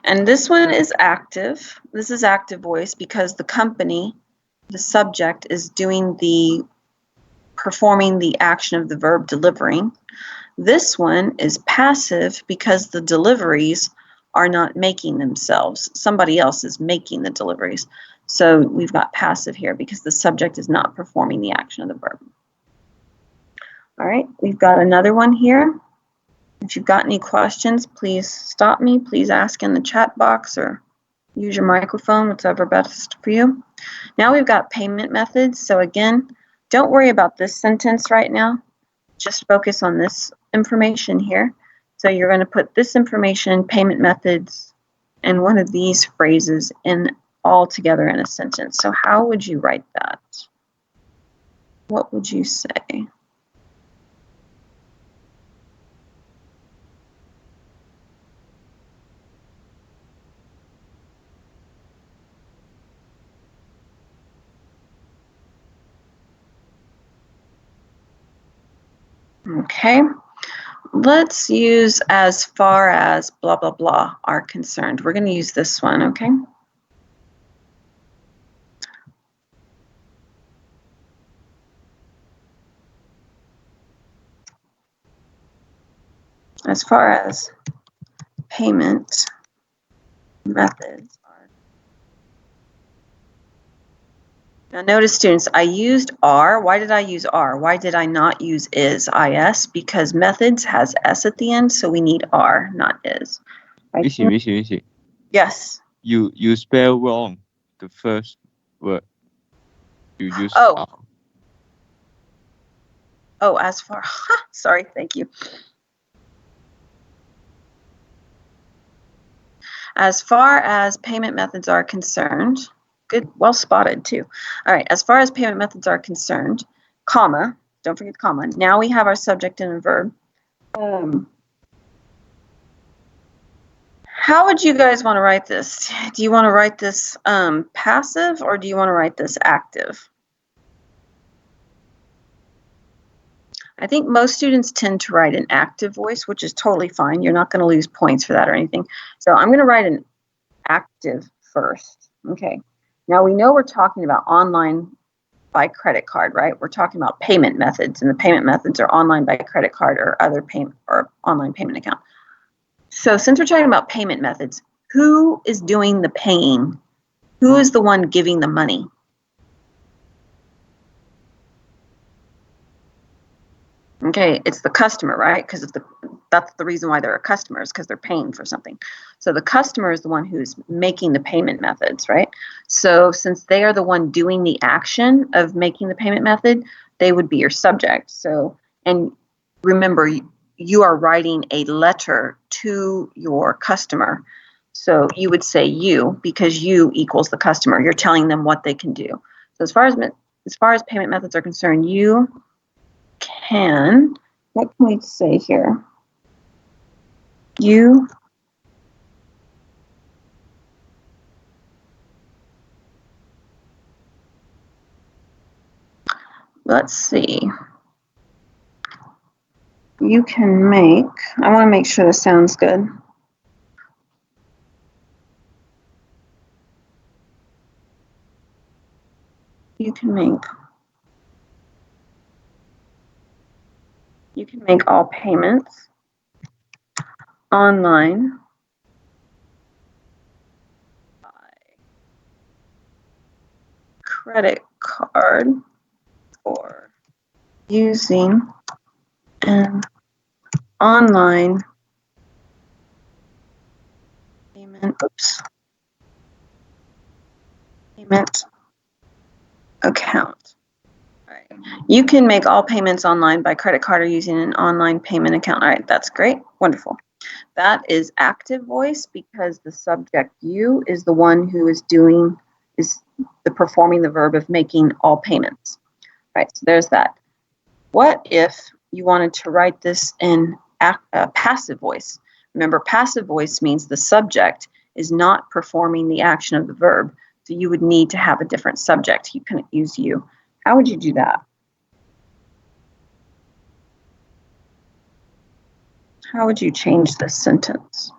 Speaker 1: And this one is active. This is active voice because the company, the subject, is performing the action of the verb delivering. This one is passive because the deliveries are not making themselves. Somebody else is making the deliveries. So we've got passive here because the subject is not performing the action of the verb. All right, we've got another one here. If you've got any questions, please stop me. Please ask in the chat box or use your microphone, whatever best for you. Now we've got payment methods. So again, don't worry about this sentence right now. Just focus on this information here. So you're going to put this information, payment methods, and one of these phrases in all together in a sentence. So how would you write that? What would you say? Okay, let's use as far as blah, blah, blah are concerned. We're going to use this one, okay? As far as payment methods are. Now notice, students, I used are. Why did I use are? Why did I not use is, is? Because methods has s at the end, so we need are, not is.
Speaker 2: Missy.
Speaker 1: Yes.
Speaker 2: You spell wrong the first word. You use
Speaker 1: Oh.
Speaker 2: are.
Speaker 1: Oh, as far, sorry, thank you. As far as payment methods are concerned, good, well spotted too. All right, as far as payment methods are concerned, comma, don't forget the comma. Now we have our subject and a verb. How would you guys want to write this? Do you want to write this passive or do you want to write this active? I think most students tend to write an active voice, which is totally fine. You're not going to lose points for that or anything. So I'm going to write an active first. Okay. Now we know we're talking about online by credit card, right? We're talking about payment methods, and the payment methods are online by credit card or other payment or online payment account. So since we're talking about payment methods, who is doing the paying? Who is the one giving the money? Okay, it's the customer, right? Because that's the reason why they're a customer, is because they're paying for something. So the customer is the one who's making the payment methods, right? So since they are the one doing the action of making the payment method, they would be your subject. So, and remember, you are writing a letter to your customer. So you would say you, because you equals the customer. You're telling them what they can do. So as far as payment methods are concerned, you can, what can we say here? You let's see. You can make, I want to make sure this sounds good. You can make all payments online by credit card or using an online payment account. All right. You can make all payments online by credit card or using an online payment account. All right, that's great. Wonderful. That is active voice because the subject you is the one who is performing the verb of making all payments. All right, so there's that. What if you wanted to write this in passive voice? Remember, passive voice means the subject is not performing the action of the verb. So you would need to have a different subject. You couldn't use you. How would you do that? How would you change this sentence?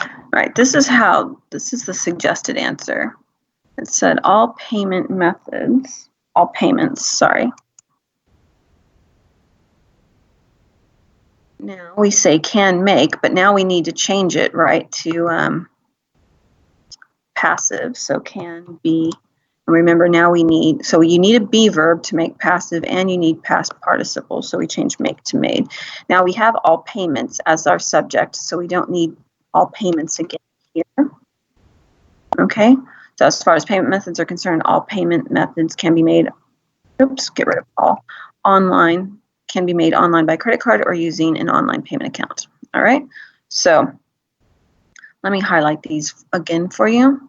Speaker 1: All right, this is the suggested answer. It said all payments, sorry. Now we say can make, but now we need to change it, right, to passive. So can be, and remember now you need a be verb to make passive and you need past participle. So we change make to made. Now we have all payments as our subject, so we don't need all payments again here. Okay, so as far as payment methods are concerned, all payment methods can be made, get rid of all, online, can be made online by credit card or using an online payment account. All right, so let me highlight these again for you.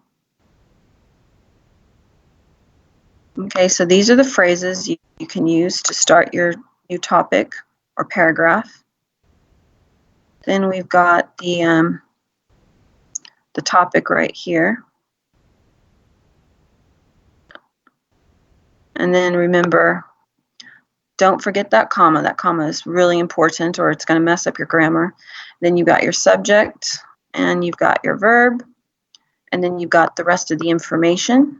Speaker 1: Okay, so these are the phrases you can use to start your new topic or paragraph. Then we've got the topic right here. And then remember, don't forget that comma. That comma is really important or it's going to mess up your grammar. Then you've got your subject and you've got your verb. And then you've got the rest of the information.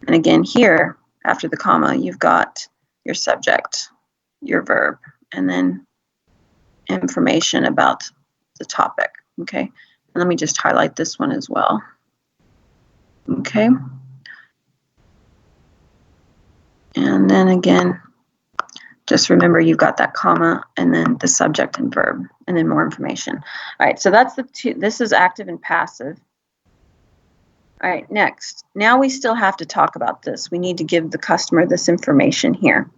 Speaker 1: And again, here, after the comma, you've got your subject, your verb, and then information about the topic. Okay, and let me just highlight this one as well. Okay. And then again, just remember you've got that comma and then the subject and verb and then more information. All right, so that's this is active and passive. All right, next. Now we still have to talk about this. We need to give the customer this information here.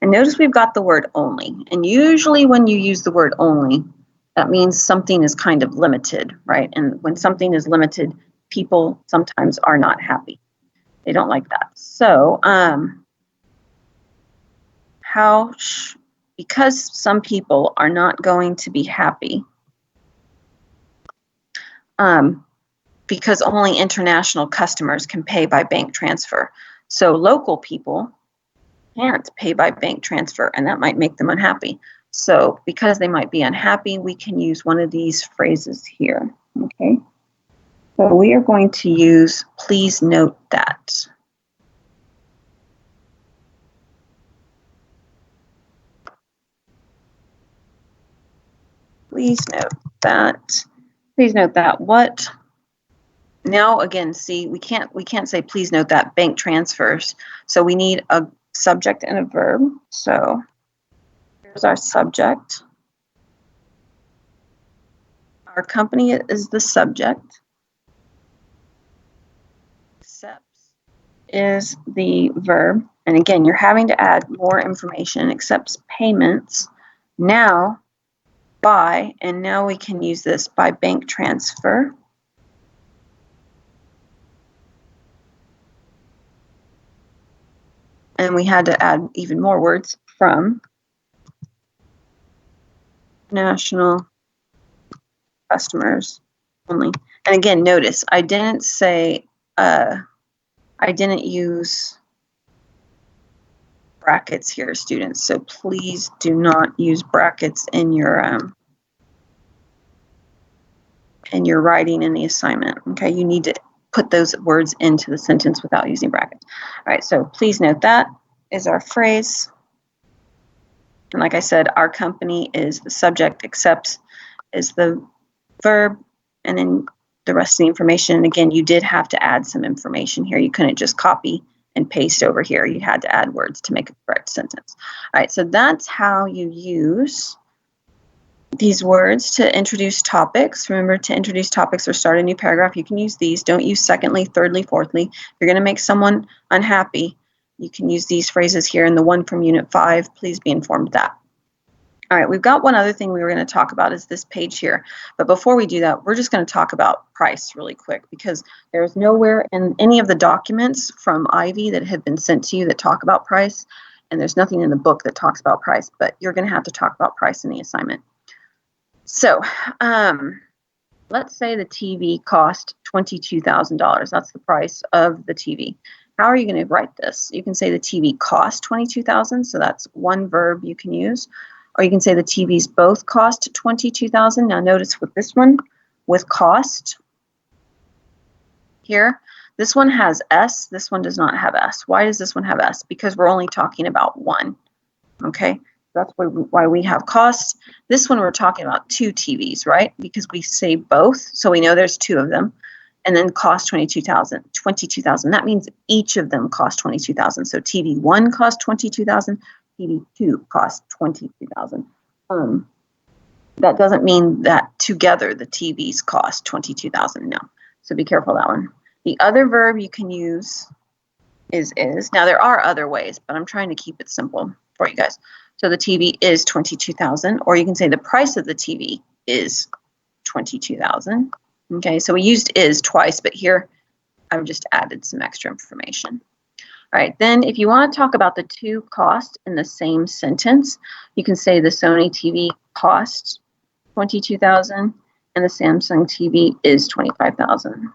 Speaker 1: And notice we've got the word only. And usually when you use the word only, that means something is kind of limited, right? And when something is limited, people sometimes are not happy. They don't like that. So, because some people are not going to be happy, because only international customers can pay by bank transfer. So local people can't pay by bank transfer, and that might make them unhappy. So because they might be unhappy, we can use one of these phrases here, okay? So we are going to use, please note that. Please note that. Please note that what? Now again, see, we can't say please note that bank transfers. So we need a subject and a verb. So here's our subject. Our company is the subject. Accepts is the verb. And again, you're having to add more information. Accepts payments now by, and now we can use this by bank transfer. And we had to add even more words from national customers only. And again, notice I didn't say, I didn't use brackets here, students. So please do not use brackets in your writing in the assignment. Okay, you need to put those words into the sentence without using brackets. All right, so please note that is our phrase. And like I said, our company is the subject, accepts is the verb, and then the rest of the information. And again, you did have to add some information here. You couldn't just copy and paste over here. You had to add words to make a correct sentence. All right, so that's how you use these words to introduce topics. Remember, to introduce topics or start a new paragraph, you can use these. Don't use secondly, thirdly, fourthly. If you're going to make someone unhappy, you can use these phrases here. And the one from Unit 5, please be informed of that. All right, we've got one other thing we were going to talk about is this page here. But before we do that, we're just going to talk about price really quick, because there's nowhere in any of the documents from Ivy that have been sent to you that talk about price. And there's nothing in the book that talks about price, but you're going to have to talk about price in the assignment. So let's say the TV cost $22,000. That's the price of the TV. How are you going to write this? You can say the TV cost $22,000. So that's one verb you can use. Or you can say the TVs both cost $22,000. Now notice with this one, with cost here, this one has S. This one does not have S. Why does this one have S? Because we're only talking about one. Okay, that's why we have cost. This one we're talking about two TVs, right? Because we say both, so we know there's two of them. And then cost $22,000. $22,000. That means each of them cost $22,000. So TV 1 cost $22,000. TV 2 cost $22,000. That doesn't mean that together the TVs cost $22,000. No. So be careful of that one. The other verb you can use is. Now there are other ways, but I'm trying to keep it simple for you guys. So the TV is $22,000, or you can say the price of the TV is $22,000. Okay, so we used is twice, but here I've just added some extra information. All right, then if you want to talk about the two costs in the same sentence, you can say the Sony TV cost $22,000 and the Samsung TV is $25,000.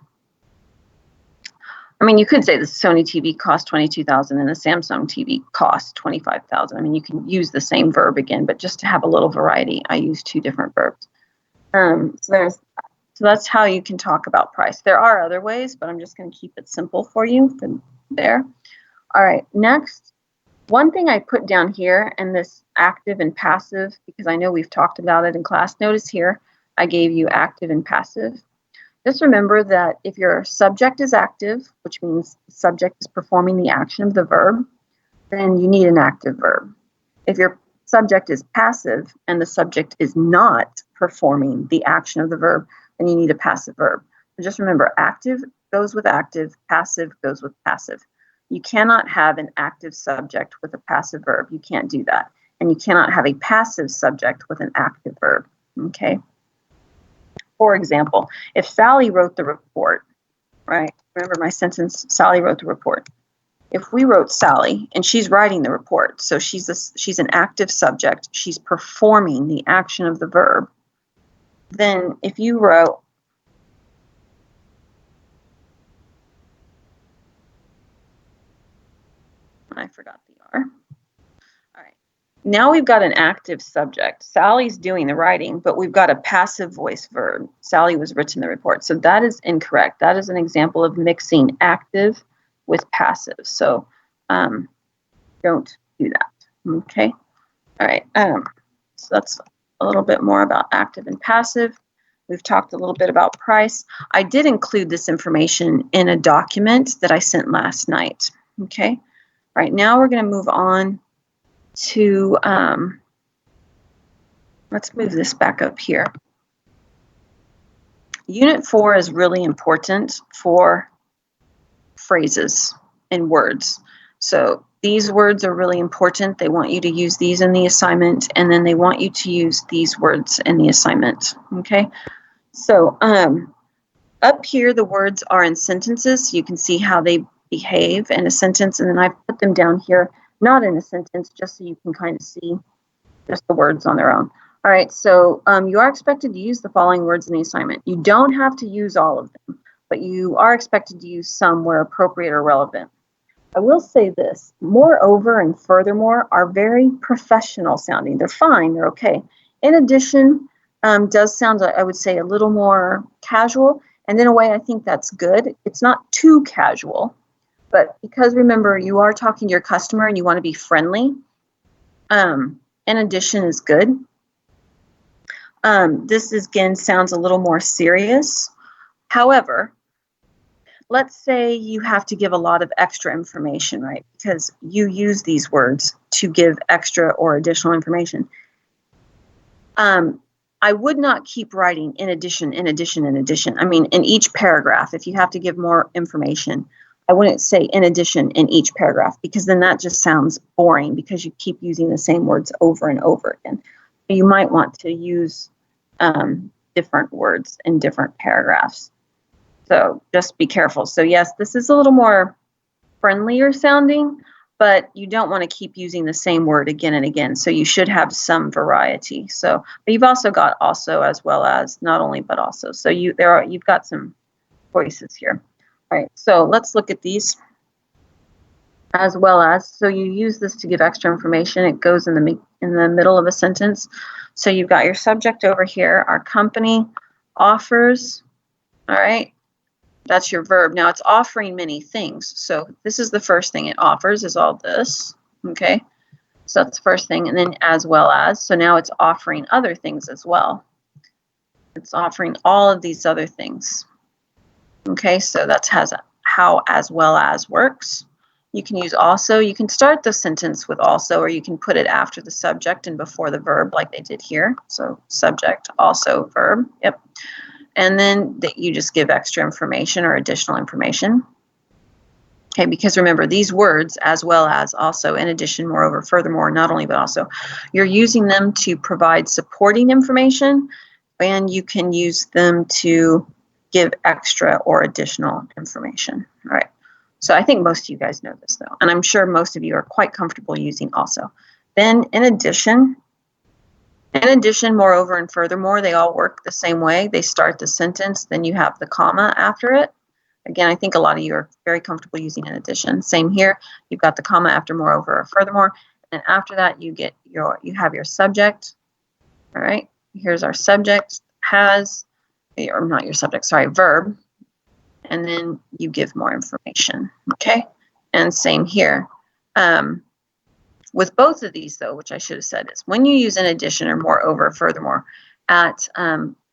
Speaker 1: I mean, you could say the Sony TV cost $22,000 and the Samsung TV cost $25,000. I mean, you can use the same verb again, but just to have a little variety, I use two different verbs. So that's how you can talk about price. There are other ways, but I'm just going to keep it simple for you there. All right, next, one thing I put down here in this active and passive, because I know we've talked about it in class. Notice here, I gave you active and passive. Just remember that if your subject is active, which means the subject is performing the action of the verb, then you need an active verb. If your subject is passive and the subject is not performing the action of the verb, then you need a passive verb. So just remember, active goes with active, passive goes with passive. You cannot have an active subject with a passive verb. You can't do that. And you cannot have a passive subject with an active verb, okay? For example, if Sally wrote the report, right? Remember my sentence, Sally wrote the report. If we wrote Sally and she's writing the report, so she's an active subject, she's performing the action of the verb, then if you wrote, I forgot the R. All right. Now we've got an active subject. Sally's doing the writing, but we've got a passive voice verb. Sally was written the report. So that is incorrect. That is an example of mixing active with passive. So don't do that. Okay. All right. So that's a little bit more about active and passive. We've talked a little bit about price. I did include this information in a document that I sent last night. Okay. All right. Now we're going to move on to, let's move this back up here. Unit 4 is really important for phrases and words. So these words are really important. They want you to use these in the assignment, and then they want you to use these words in the assignment, okay? So up here, the words are in sentences, so you can see how they behave in a sentence, and then I've put them down here, not in a sentence, just so you can kind of see just the words on their own. All right, so you are expected to use the following words in the assignment. You don't have to use all of them, but you are expected to use some where appropriate or relevant. I will say this, moreover and furthermore are very professional sounding. They're fine, they're okay. In addition, does sound, I would say, a little more casual, and in a way I think that's good. It's not too casual, but because remember, you are talking to your customer and you want to be friendly, in addition is good. This is, again, sounds a little more serious. However, let's say you have to give a lot of extra information, right? Because you use these words to give extra or additional information. I would not keep writing in addition, in addition, in addition. I mean, in each paragraph, if you have to give more information, I wouldn't say in addition in each paragraph, because then that just sounds boring because you keep using the same words over and over again. You might want to use different words in different paragraphs. So just be careful. So yes, this is a little more friendlier sounding, but you don't want to keep using the same word again and again. So you should have some variety. So, but you've also got also as well as, not only but also. So you've got some choices here. All right. So let's look at these as well as. So you use this to give extra information. It goes in the middle of a sentence. So you've got your subject over here. Our company offers. All right. That's your verb. Now it's offering many things. So this is the first thing it offers is all this. Okay. So that's the first thing. And then as well as. So now it's offering other things as well. It's offering all of these other things. Okay. So that's how as well as works. You can use also. You can start the sentence with also, or you can put it after the subject and before the verb like they did here. So subject, also, verb. Yep. And then that you just give extra information or additional information. Okay, because remember these words as well as, also, in addition, moreover, furthermore, not only but also, you're using them to provide supporting information, and you can use them to give extra or additional information. All right. So I think most of you guys know this though, and I'm sure most of you are quite comfortable using also. Then in addition, moreover, and furthermore, they all work the same way. They start the sentence, then you have the comma after it. Again, I think a lot of you are very comfortable using in addition. Same here. You've got the comma after moreover or furthermore, and after that you have your subject. All right. Here's our subject has, or not your subject, sorry, verb. And then you give more information. Okay. And same here. With both of these, though, which I should have said, is when you use in addition or moreover, furthermore, at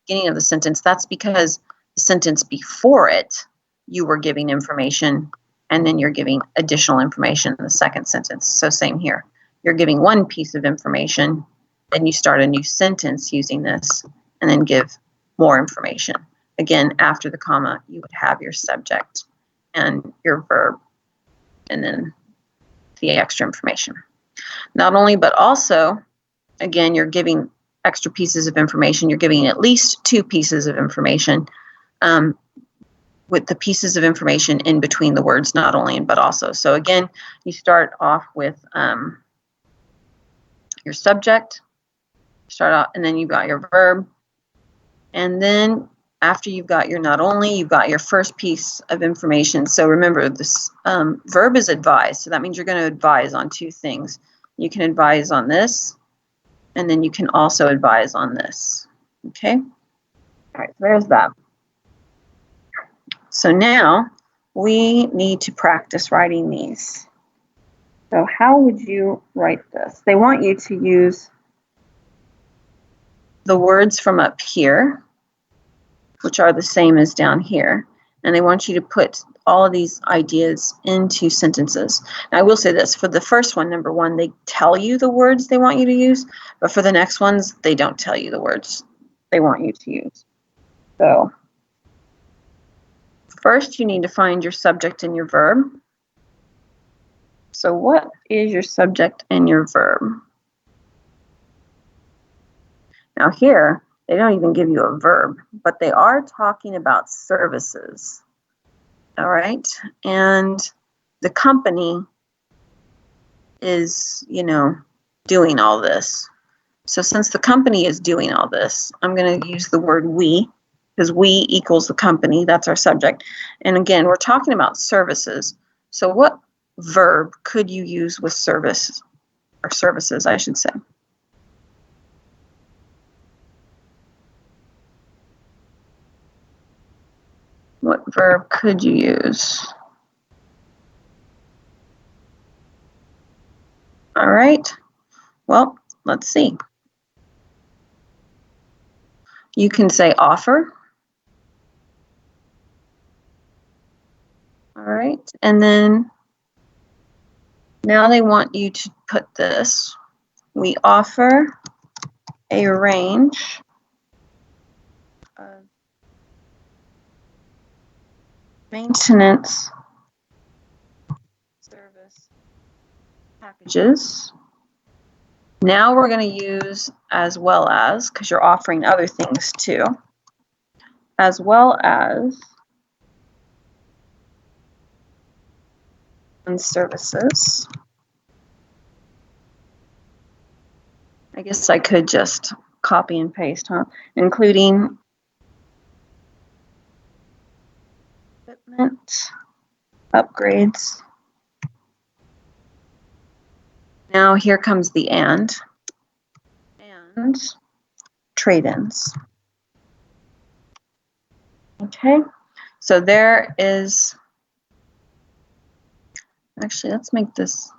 Speaker 1: beginning of the sentence, that's because the sentence before it, you were giving information, and then you're giving additional information in the second sentence. So same here. You're giving one piece of information, then you start a new sentence using this, and then give more information. again, after the comma, you would have your subject and your verb, and then the extra information. Not only, but also, again, you're giving extra pieces of information. You're giving at least 2 pieces of information, with the pieces of information in between the words, not only, but also. So again, you start off with your subject, start out, and then you've got your verb. And then after you've got your not only, you've got your first piece of information. So remember, this verb is advise. So that means you're going to advise on 2 things. You can advise on this, and then you can also advise on this. Okay? All right, so there's that. So now we need to practice writing these. So how would you write this? They want you to use the words from up here, which are the same as down here. And they want you to put all of these ideas into sentences. Now, I will say this, for the first one, number 1, they tell you the words they want you to use, but for the next ones, they don't tell you the words they want you to use. So first, you need to find your subject and your verb. So what is your subject and your verb? Now here, they don't even give you a verb, but they are talking about services. All right? And the company is, doing all this. So since the company is doing all this, I'm going to use the word we, because we equals the company. That's our subject. And again, we're talking about services. So what verb could you use with service, or services, I should say? What verb could you use? All right. Well, let's see. You can say offer. All right. And then now they want you to put this. We offer a range of maintenance service packages. Now we're going to use as well as, because you're offering other things too, as well as and services. I guess I could just copy and paste, huh? Including equipment, upgrades. Now here comes the and trade-ins. Okay, so there is, actually, let's make this,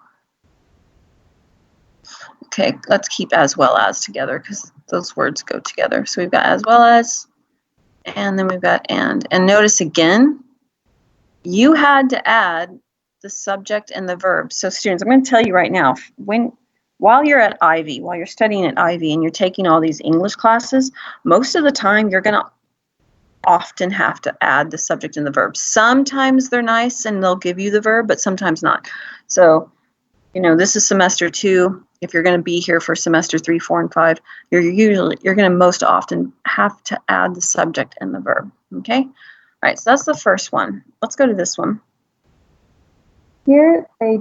Speaker 1: okay, let's keep as well as together because those words go together. So we've got as well as, and then we've got and. And notice again, you had to add the subject and the verb. So students, I'm going to tell you right now, while you're at Ivy, while you're studying at Ivy and you're taking all these English classes, most of the time you're going to often have to add the subject and the verb. Sometimes they're nice and they'll give you the verb, but sometimes not. So, this is semester 2. If you're going to be here for semester 3, 4, and 5, you're going to most often have to add the subject and the verb. Okay? All right, so that's the first one. Let's go to this one. Here they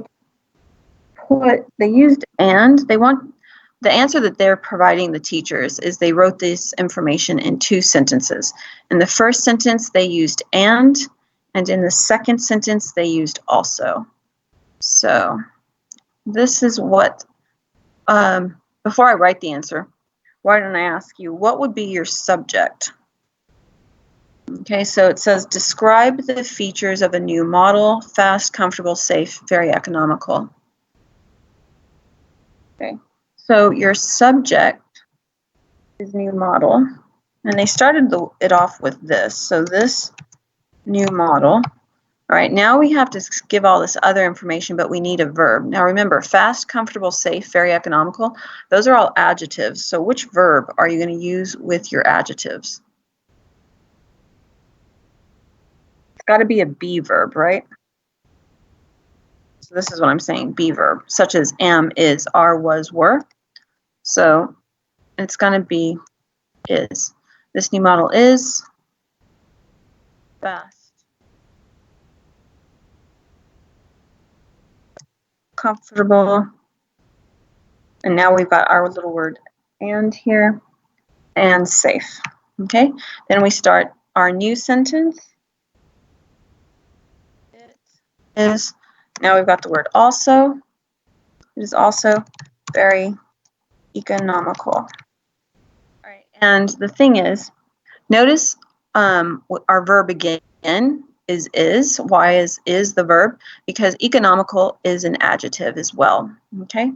Speaker 1: used and. They want the answer that they're providing the teachers is they wrote this information in 2 sentences. In the first sentence, they used and in the second sentence, they used also. So this is what, before I write the answer, why don't I ask you, what would be your subject? Okay, so it says, describe the features of a new model, fast, comfortable, safe, very economical. Okay, so your subject is new model, and they started it off with this. So this new model. All right, now we have to give all this other information, but we need a verb. Now remember, fast, comfortable, safe, very economical, those are all adjectives. So which verb are you going to use with your adjectives? got to be a be verb, right? So this is what I'm saying, be verb, such as am, is, are, was, were. So it's going to be is. This new model is fast, comfortable, and now we've got our little word and here, and safe. Okay, then we start our new sentence. It is, now we've got the word also. It is also very economical. All right, and the thing is, notice our verb again is. Why is the verb? Because economical is an adjective as well. Okay,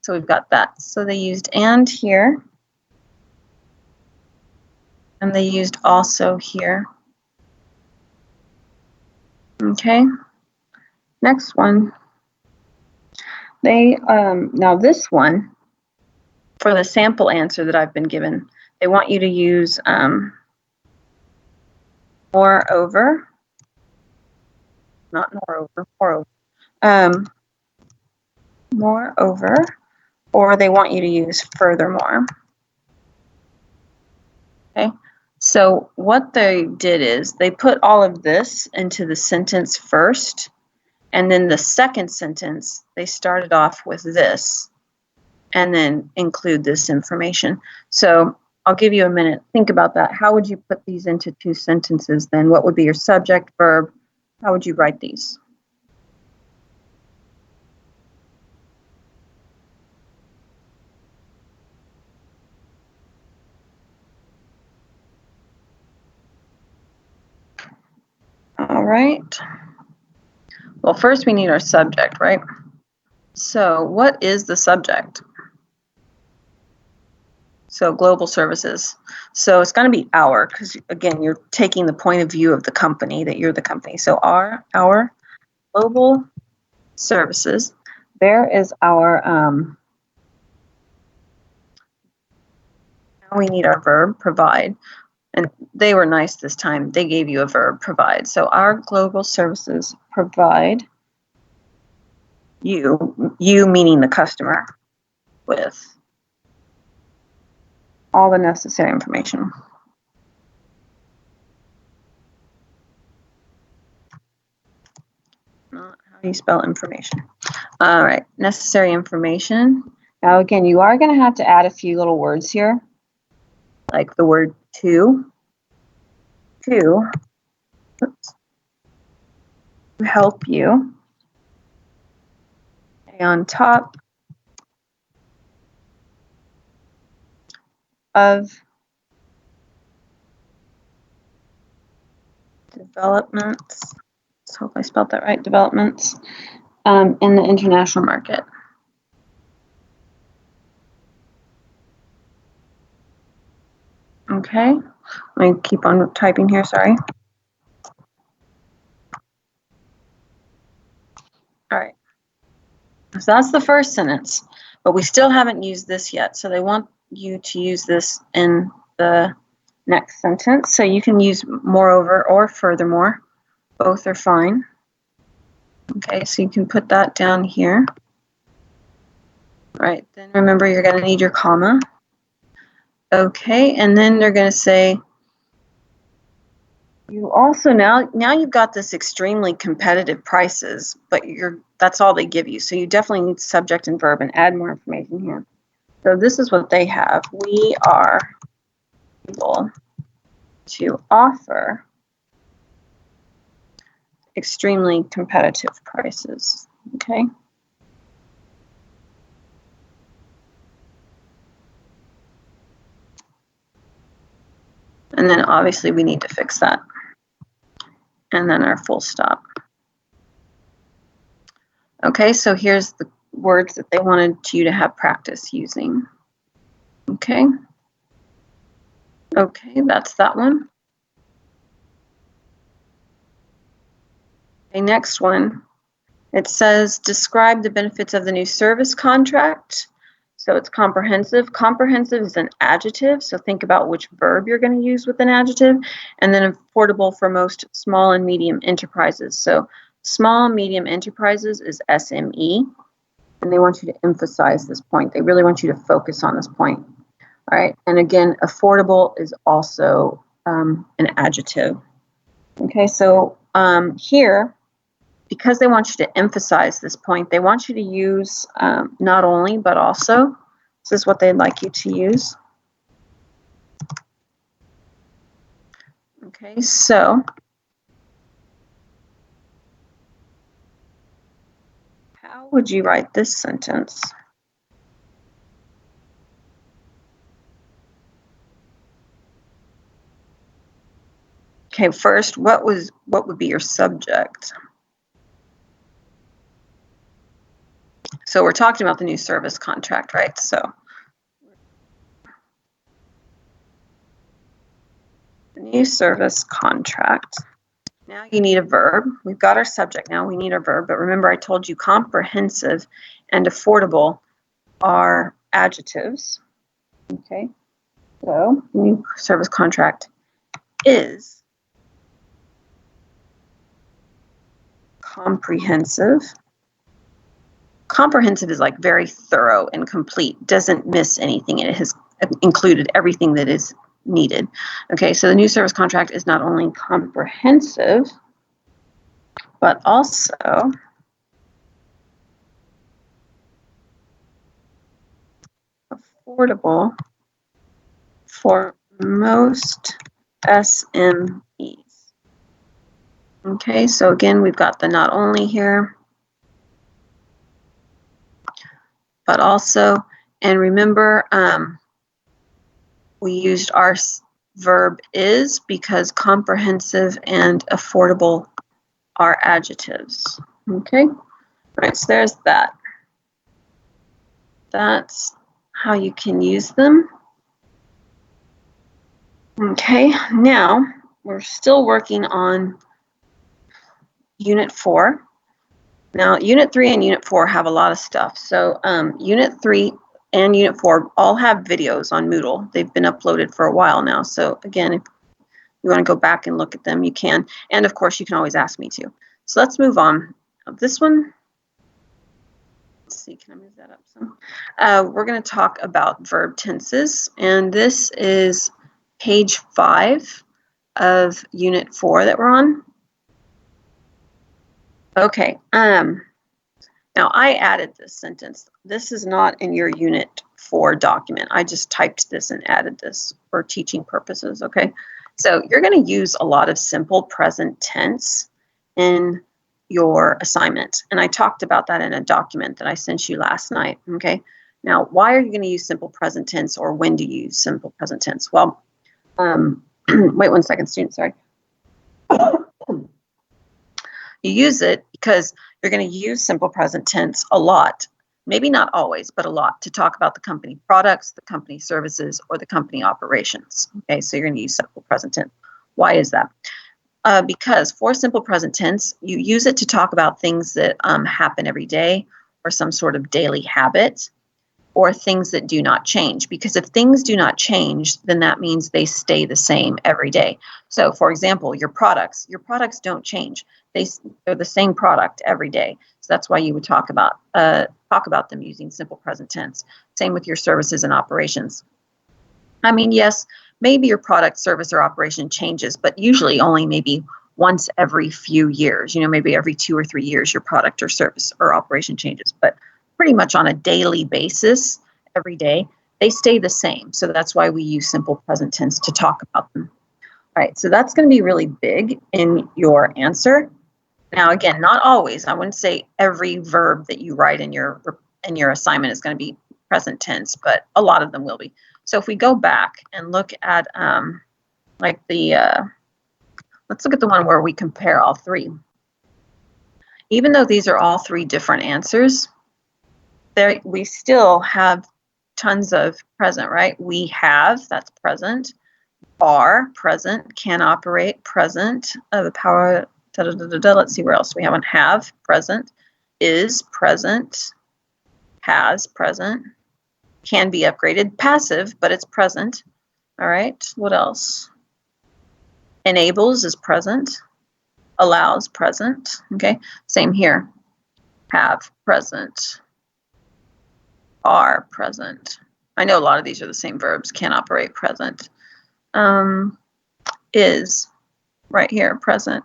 Speaker 1: so we've got that. So they used and here, and they used also here. Okay, next one. They now this one, for the sample answer that I've been given, they want you to use moreover, not moreover, moreover, or they want you to use furthermore. Okay, so what they did is they put all of this into the sentence first, and then the second sentence, they started off with this, and then include this information. So I'll give you a minute. Think about that. How would you put these into two sentences then? What would be your subject, verb? How would you write these? All right. Well, first we need our subject, right? So what is the subject? So global services. So it's going to be our, because again, you're taking the point of view of the company, that you're the company. So our global services. There is our, now we need our verb, provide. And they were nice this time. They gave you a verb, provide. So our global services provide you meaning the customer, with all the necessary information. Not how you spell information. All right, necessary information. Now again, you are going to have to add a few little words here, like the word to help you. Okay, on top of developments, let's hope I spelled that right, developments in the international market. Okay, let me keep on typing here, sorry. All right, so that's the first sentence, but we still haven't used this yet. So they want you to use this in the next sentence. So you can use moreover or furthermore. Both are fine. Okay, so you can put that down here. All right, then remember you're going to need your comma. Okay, and then they're going to say, you also now you've got this extremely competitive prices, but that's all they give you. So you definitely need subject and verb and add more information here. So this is what they have. We are able to offer extremely competitive prices. Okay. And then obviously we need to fix that. And then our full stop. Okay, so here's the words that they wanted you to have practice using. Okay. Okay, that's that one. Okay, next one. It says, describe the benefits of the new service contract. So it's comprehensive. Comprehensive is an adjective, so think about which verb you're going to use with an adjective. And then affordable for most small and medium enterprises. So small and medium enterprises is SME, and they want you to emphasize this point. They really want you to focus on this point. All right, and again, affordable is also an adjective. Okay, so here, because they want you to emphasize this point, they want you to use not only, but also. This is what they'd like you to use. Okay, so how would you write this sentence? Okay, first, what would be your subject? So we're talking about the new service contract, right? So the new service contract. Now you need a verb. We've got our subject now. We need a verb. But remember, I told you comprehensive and affordable are adjectives. Okay. So the new service contract is comprehensive. Comprehensive is like very thorough and complete, doesn't miss anything. It has included everything that is needed. Okay, so the new service contract is not only comprehensive, but also affordable for most SMEs. Okay, so again, we've got the not only here, but also, and remember, we used our verb is because comprehensive and affordable are adjectives. Okay, all right, so there's that. That's how you can use them. Okay, now we're still working on Unit 4. Now, Unit 3 and Unit 4 have a lot of stuff. So Unit 3 and Unit 4 all have videos on Moodle. They've been uploaded for a while now. So again, if you want to go back and look at them, you can. And of course, you can always ask me to. So let's move on. This one, let's see, can I move that up some? We're going to talk about verb tenses. And this is page 5 of Unit 4 that we're on. Okay, now I added this sentence. This is not in your Unit 4 document. I just typed this and added this for teaching purposes, okay? So you're going to use a lot of simple present tense in your assignment. And I talked about that in a document that I sent you last night, okay? Now, why are you going to use simple present tense, or when do you use simple present tense? Well, wait 1 second, student, sorry. You use it because you're going to use simple present tense a lot, maybe not always, but a lot, to talk about the company products, the company services, or the company operations. Okay, so you're going to use simple present tense. Why is that? Because for simple present tense, you use it to talk about things that happen every day, or some sort of daily habit, or things that do not change. Because if things do not change, then that means they stay the same every day. So for example, your products don't change. They're the same product every day. So that's why you would talk about them using simple present tense. Same with your services and operations. I mean, yes, maybe your product, service, or operation changes, but usually only maybe once every few years. You know, maybe every 2 or 3 years your product or service or operation changes. But pretty much on a daily basis, every day, they stay the same. So that's why we use simple present tense to talk about them. All right, so that's going to be really big in your answer. Now, again, not always. I wouldn't say every verb that you write in your assignment is going to be present tense, but a lot of them will be. So if we go back and look at let's look at the one where we compare all three. Even though these are all 3 different answers, we still have tons of present, right? We have, that's present. Are, present. Can operate, present. The power, let's see where else we haven't. Have, present. Is, present. Has, present. can be upgraded. Passive, but it's present. All right, what else? Enables is present. Allows, present. Okay, same here. Have, present. Are, present. I know a lot of these are the same verbs. Can operate, present. Is, right here, present.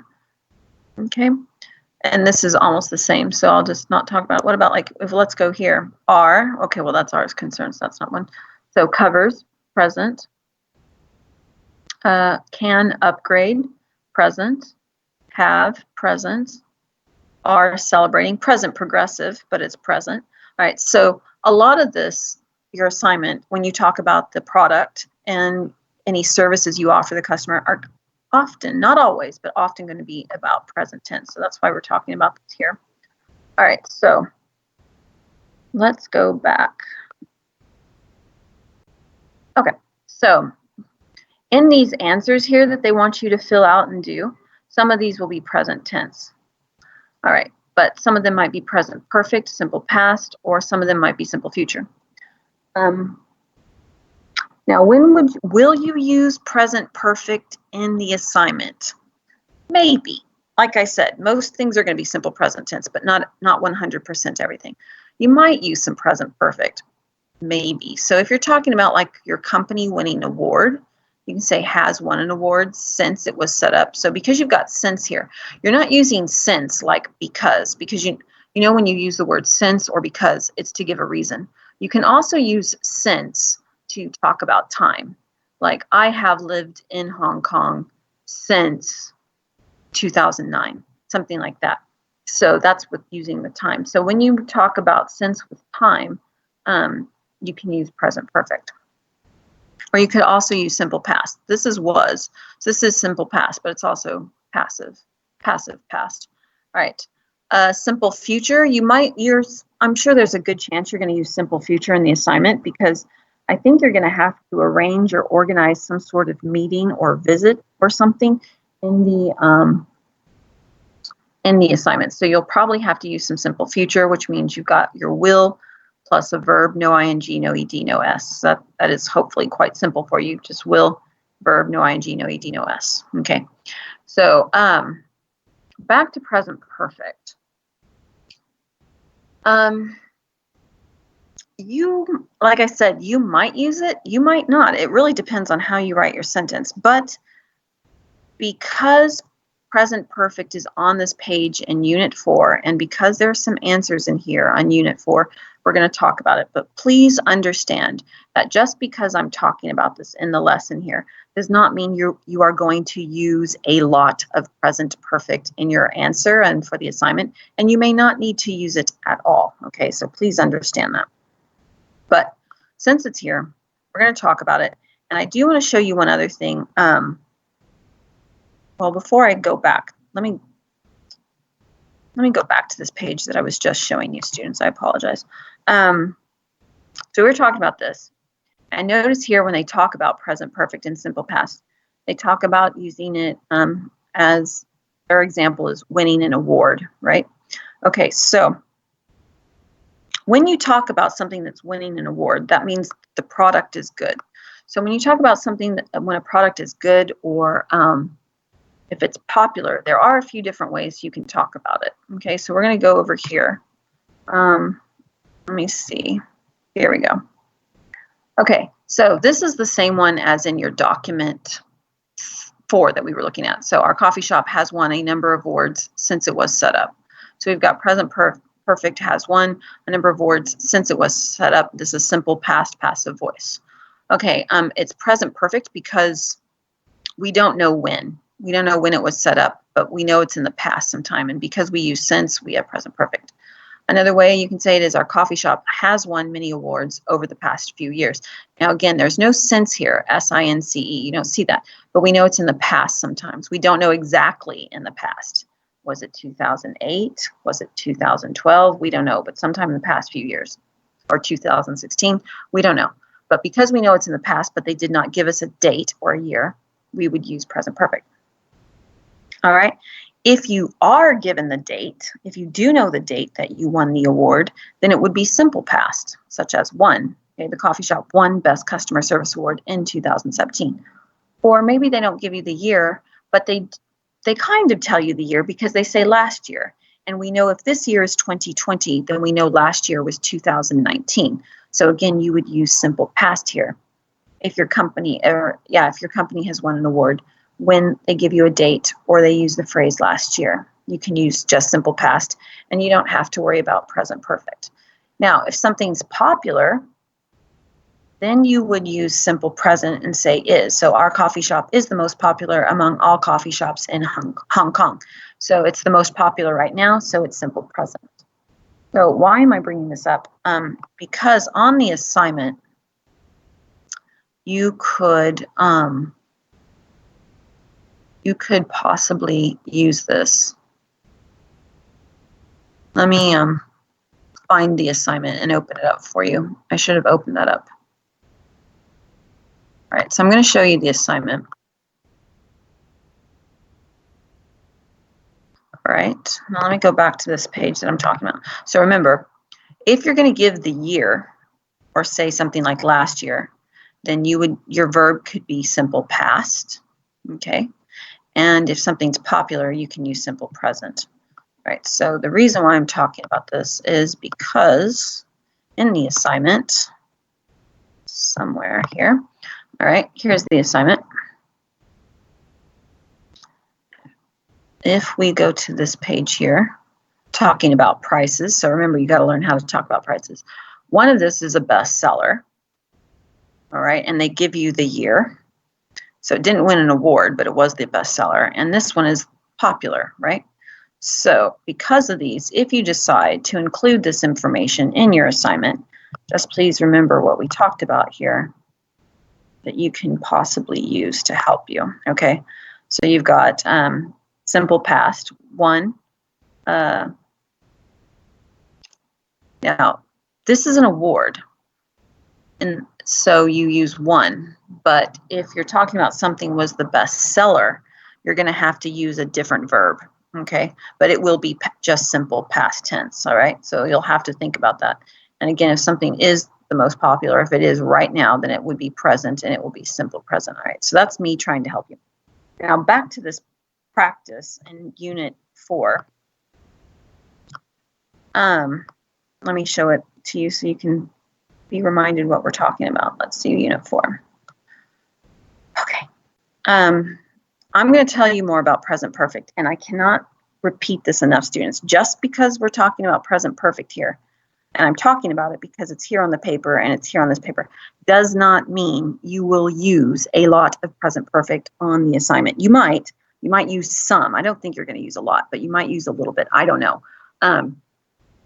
Speaker 1: Okay, and this is almost the same, so I'll just not talk about it. What about, like, if let's go here, are, okay, well, that's ours concerns, that's not one. So covers, present. Can upgrade, present. Have, present. Are celebrating, present progressive, but it's present. All right, so a lot of this, your assignment, when you talk about the product and any services you offer the customer, are often, not always, but often going to be about present tense. So that's why we're talking about this here. All right, so let's go back. Okay, so in these answers here that they want you to fill out and do, some of these will be present tense. All right, but some of them might be present perfect, simple past, or some of them might be simple future. Now, will you use present perfect in the assignment? Maybe. Like I said, most things are going to be simple present tense, but not 100% everything. You might use some present perfect, maybe. So if you're talking about like your company winning an award, you can say has won an award since it was set up. So because you've got since here, you're not using since like because you know when you use the word since or because, it's to give a reason. You can also use since to talk about time. Like, I have lived in Hong Kong since 2009, something like that. So that's with using the time. So when you talk about since with time, you can use present perfect. Or you could also use simple past. This is was. So this is simple past, but it's also passive past. All right. Simple future, I'm sure there's a good chance you're going to use simple future in the assignment, because I think you're going to have to arrange or organize some sort of meeting or visit or something in the assignment. So you'll probably have to use some simple future, which means you've got your will plus a verb, no ing, no ed, no s. That is hopefully quite simple for you. Just will, verb, no ing, no ed, no s. Okay. So back to present perfect. You, like I said, you might use it, you might not. It really depends on how you write your sentence. But because present perfect is on this page in Unit 4, and because there are some answers in here on Unit 4, we're going to talk about it. But please understand that just because I'm talking about this in the lesson here does not mean you are going to use a lot of present perfect in your answer and for the assignment, and you may not need to use it at all. Okay, so please understand that. But since it's here, we're going to talk about it. And I do want to show you one other thing. Well, before I go back, let me go back to this page that I was just showing you, students. I apologize. So we're talking about this. And notice here when they talk about present perfect and simple past, they talk about using it as their example is winning an award, right? Okay, so when you talk about something that's winning an award, that means the product is good. So when you talk about something when a product is good, or if it's popular, there are a few different ways you can talk about it. Okay, so we're going to go over here. Let me see. Here we go. Okay, so this is the same one as in your document 4 that we were looking at. So our coffee shop has won a number of awards since it was set up. So we've got present perfect has won a number of awards since it was set up. This is simple past passive voice. Okay, it's present perfect because we don't know when. We don't know when it was set up, but we know it's in the past sometime. And because we use since, we have present perfect. Another way you can say it is our coffee shop has won many awards over the past few years. Now, again, there's no since here, S-I-N-C-E. You don't see that, but we know it's in the past sometimes. We don't know exactly in the past. Was it 2008? Was it 2012? We don't know, but sometime in the past few years, or 2016, we don't know. But because we know it's in the past, but they did not give us a date or a year, we would use present perfect. All right. If you are given the date, if you do know the date that you won the award, then it would be simple past, such as won, Okay, the coffee shop won Best Customer Service Award in 2017. Or maybe they don't give you the year, but they kind of tell you the year because they say last year. And we know if this year is 2020, then we know last year was 2019. So again, you would use simple past here. If your company has won an award, when they give you a date or they use the phrase last year, you can use just simple past and you don't have to worry about present perfect. Now, if something's popular, then you would use simple present and say is. So our coffee shop is the most popular among all coffee shops in Hong Kong. So it's the most popular right now, so it's simple present. So why am I bringing this up? Because on the assignment, you could possibly use this. Let me find the assignment and open it up for you. I should have opened that up. All right, so I'm going to show you the assignment. All right, now let me go back to this page that I'm talking about. So remember, if you're going to give the year or say something like last year, then your verb could be simple past, okay? And if something's popular, you can use simple present. All right, so the reason why I'm talking about this is because in the assignment, somewhere here, all right, here's the assignment. If we go to this page here, talking about prices, so remember, you got to learn how to talk about prices. One of this is a bestseller, all right, and they give you the year. So it didn't win an award, but it was the bestseller. And this one is popular, right? So because of these, if you decide to include this information in your assignment, just please remember what we talked about here that you can possibly use to help you, okay? So you've got simple past, one. Now, this is an award, and so you use one. But if you're talking about something was the bestseller, you're going to have to use a different verb, okay? But it will be just simple past tense, all right? So you'll have to think about that. And again, if something is the most popular, if it is right now, then it would be present and it will be simple present, all right? So that's me trying to help you. Now back to this practice in Unit 4. Let me show it to you so you can be reminded what we're talking about. Let's see Unit 4. Okay. I'm going to tell you more about present perfect, and I cannot repeat this enough, students. Just because we're talking about present perfect here, and I'm talking about it because it's here on the paper and it's here on this paper, does not mean you will use a lot of present perfect on the assignment. You might use some. I don't think you're going to use a lot, but you might use a little bit. I don't know.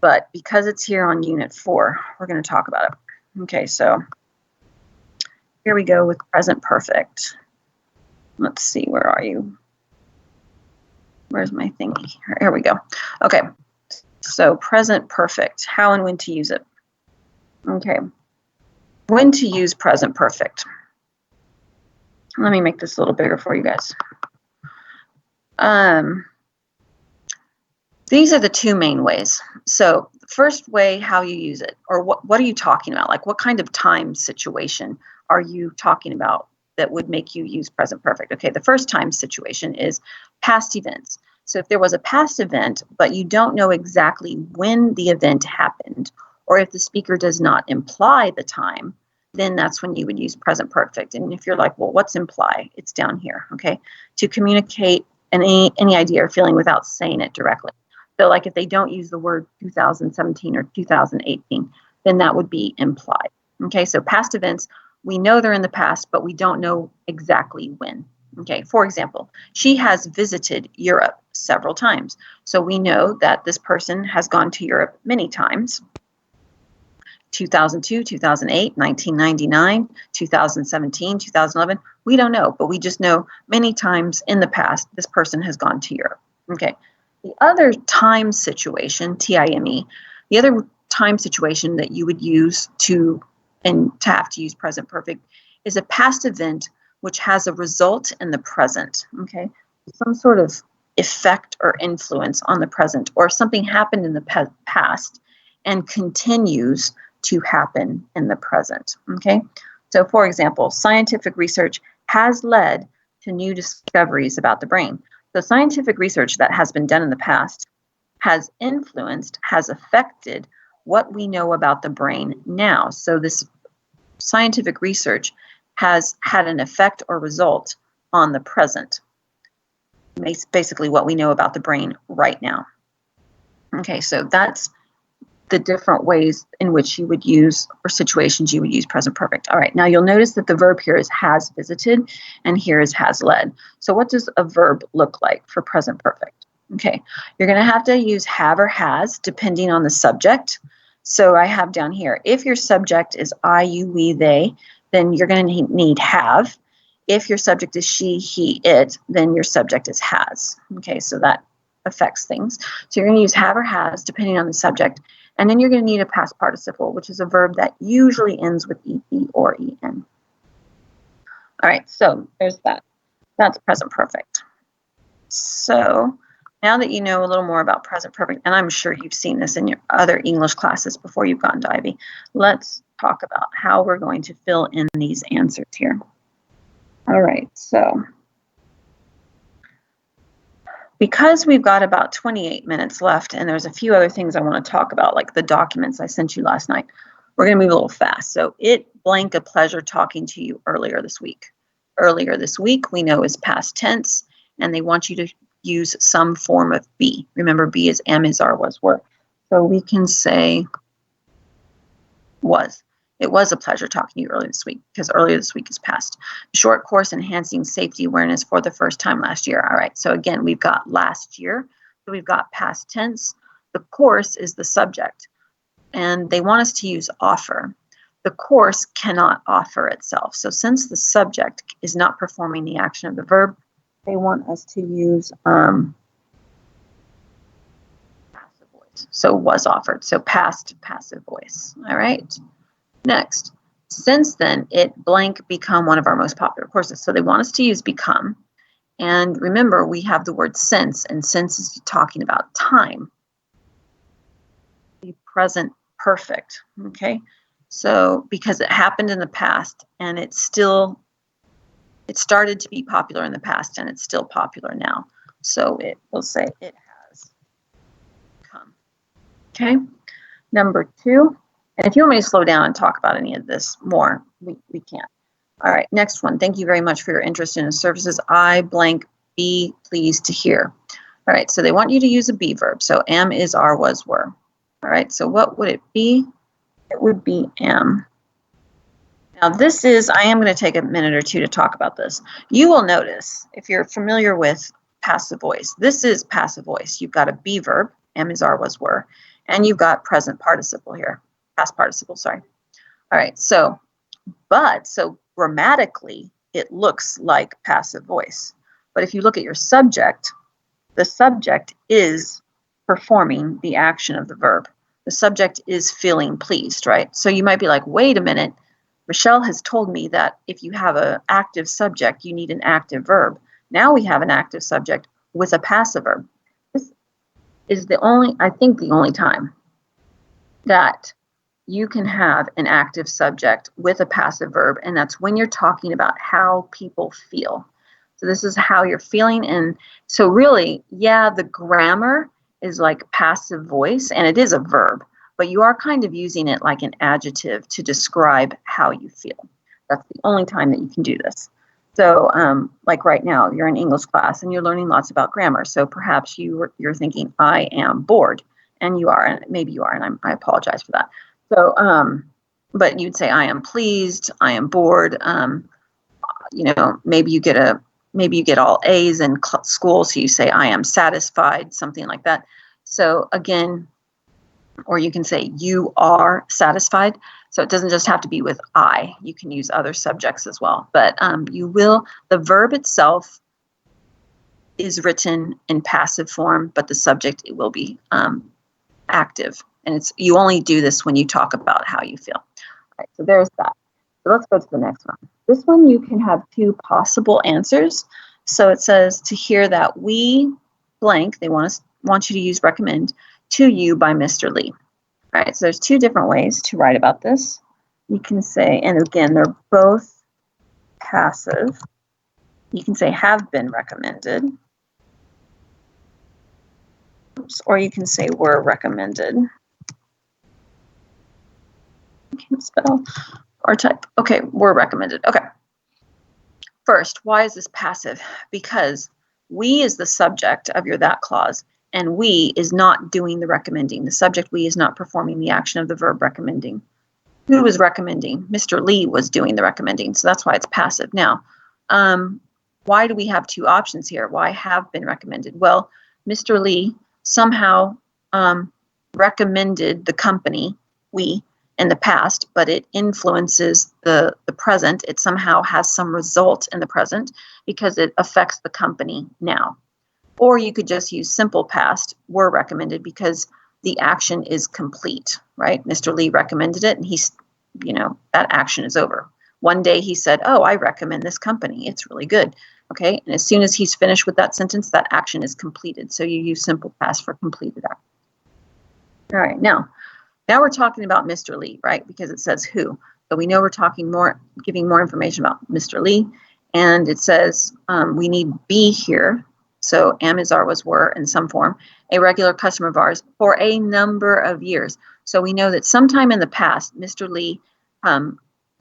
Speaker 1: But because it's here on Unit 4, we're going to talk about it. Okay, so here we go with present perfect. Let's see, where are you? Where's my thingy? Here we go. Okay, so present perfect, how and when to use it. Okay, when to use present perfect. Let me make this a little bigger for you guys. These are the two main ways. So the first way, how you use it, or what are you talking about? Like what kind of time situation are you talking about that would make you use present perfect? Okay, the first time situation is past events. So if there was a past event, but you don't know exactly when the event happened, or if the speaker does not imply the time, then that's when you would use present perfect. And if you're like, well, what's imply? It's down here, okay? To communicate any idea or feeling without saying it directly. So like if they don't use the word 2017 or 2018, then that would be implied. Okay, so past events, we know they're in the past, but we don't know exactly when. Okay, for example, she has visited Europe several times. So we know that this person has gone to Europe many times. 2002, 2008, 1999, 2017, 2011, we don't know, but we just know many times in the past this person has gone to Europe. Okay. The other time situation, T-I-M-E, the other time situation that you would use to have to use present perfect is a past event which has a result in the present, okay? Some sort of effect or influence on the present, or something happened in the past and continues to happen in the present. Okay, so for example, scientific research has led to new discoveries about the brain. So scientific research that has been done in the past has influenced, has affected what we know about the brain now. So this scientific research has had an effect or result on the present. Basically what we know about the brain right now. Okay, so that's the different ways in which you would use, or situations you would use present perfect. All right, now you'll notice that the verb here is has visited and here is has led. So what does a verb look like for present perfect? Okay, you're going to have to use have or has depending on the subject. So I have down here, if your subject is I, you, we, they, then you're going to need have. If your subject is she, he, it, then your subject is has. Okay, so that affects things. So you're going to use have or has depending on the subject. And then you're going to need a past participle, which is a verb that usually ends with ed or en. All right, so there's that. That's present perfect. So now that you know a little more about present perfect, and I'm sure you've seen this in your other English classes before you've gone to Ivy, let's talk about how we're going to fill in these answers here. All right, so because we've got about 28 minutes left and there's a few other things I want to talk about, like the documents I sent you last night, we're going to move a little fast. So it blank a pleasure talking to you earlier this week. Earlier this week we know is past tense, and they want you to use some form of be. Remember, be is am, is, are, was, were. So we can say was. It was a pleasure talking to you earlier this week, because earlier this week is past. Short course enhancing safety awareness for the first time last year. All right, so again, we've got last year, so we've got past tense. The course is the subject, and they want us to use offer. The course cannot offer itself. So since the subject is not performing the action of the verb, they want us to use passive voice. So was offered, so past passive voice. All right. Next, since then, it blank become one of our most popular courses. So they want us to use become. And remember, we have the word since, and since is talking about time. The present perfect, okay? So because it happened in the past, and it started to be popular in the past, and it's still popular now. So it will say it has come, okay? Number 2. And if you want me to slow down and talk about any of this more, we can. All right, next one. Thank you very much for your interest in the services. I blank be pleased to hear. All right, so they want you to use a be verb. So am, is, are, was, were. All right, so what would it be? It would be am. Now this is, I am going to take a minute or two to talk about this. You will notice, if you're familiar with passive voice, this is passive voice. You've got a be verb, am, is, are, was, were, and you've got present participle here. Past participle, sorry. All right, so grammatically, it looks like passive voice. But if you look at your subject, the subject is performing the action of the verb. The subject is feeling pleased, right? So you might be like, wait a minute, Michelle has told me that if you have an active subject, you need an active verb. Now we have an active subject with a passive verb. This is the only time that you can have an active subject with a passive verb, and that's when you're talking about how people feel. So this is how you're feeling, and so really, yeah, the grammar is like passive voice, and it is a verb, but you are kind of using it like an adjective to describe how you feel. That's the only time that you can do this. So like right now, you're in English class, and you're learning lots about grammar, so perhaps you're thinking, I am bored, and you are, and maybe you are, and I apologize for that. So, but you'd say, I am pleased, I am bored. Maybe you get all A's in school, so you say, I am satisfied, something like that. So again, or you can say, you are satisfied. So it doesn't just have to be with I. You can use other subjects as well. But the verb itself is written in passive form, but the subject, it will be active. And you only do this when you talk about how you feel. All right, so there's that. So let's go to the next one. This one, you can have 2 possible answers. So it says, to hear that we blank, they want you to use recommend, to you by Mr. Lee. All All right, so there's two different ways to write about this. You can say, and again, they're both passive. You can say have been recommended. Oops, or you can say were recommended. You can spell or type. Okay, were recommended. Okay. First, why is this passive? Because we is the subject of your that clause, and we is not doing the recommending. The subject we is not performing the action of the verb recommending. Who was recommending? Mr. Lee was doing the recommending, so that's why it's passive. Now, why do we have two options here? Why have been recommended? Well, Mr. Lee somehow recommended the company, we, in the past, but it influences the present. It somehow has some result in the present because it affects the company now. Or you could just use simple past, were recommended, because the action is complete, right? Mr. Lee recommended it, and he's, that action is over. One day he said, oh, I recommend this company. It's really good. Okay, and as soon as he's finished with that sentence, that action is completed. So you use simple past for completed action. All right, now we're talking about Mr. Lee, right? Because it says who. So we know we're talking more, giving more information about Mr. Lee. And it says we need be here. So am, is, are, was, were in some form, a regular customer of ours for a number of years. So we know that sometime in the past, Mr. Lee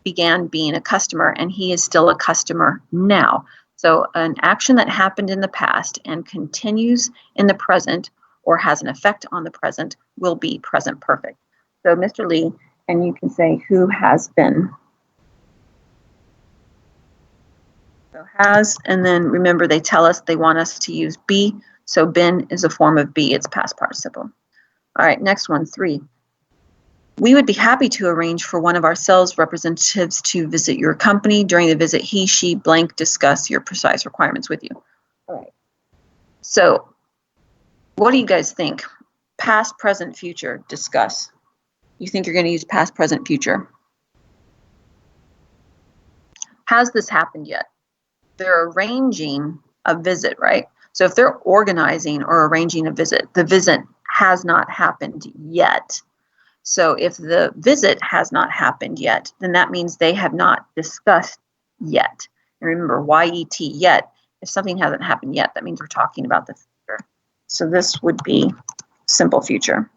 Speaker 1: began being a customer, and he is still a customer now. So an action that happened in the past and continues in the present or has an effect on the present will be present perfect. So Mr. Lee, and you can say who has been. So has, and then remember they tell us they want us to use be, so been is a form of be, it's past participle. All right, next one, 3. We would be happy to arrange for one of our sales representatives to visit your company. During the visit, he, she, blank, discuss your precise requirements with you. All right. So what do you guys think? Past, present, future, discuss. You think you're going to use past, present, future. Has this happened yet? They're arranging a visit, right? So if they're organizing or arranging a visit, the visit has not happened yet. So if the visit has not happened yet, then that means they have not discussed yet. And remember, YET, yet, if something hasn't happened yet, that means we're talking about the future. So this would be simple future.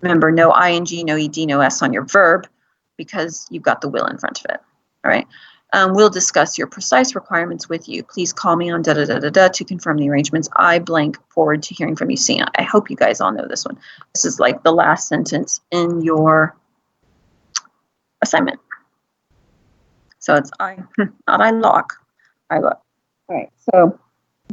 Speaker 1: Remember, no ing, no ed, no s on your verb because you've got the will in front of it. All right. We'll discuss your precise requirements with you. Please call me on da-da-da-da-da to confirm the arrangements. I blank forward to hearing from you soon. I hope you guys all know this one. This is like the last sentence in your assignment. So it's I, not I lock, I look. All right, so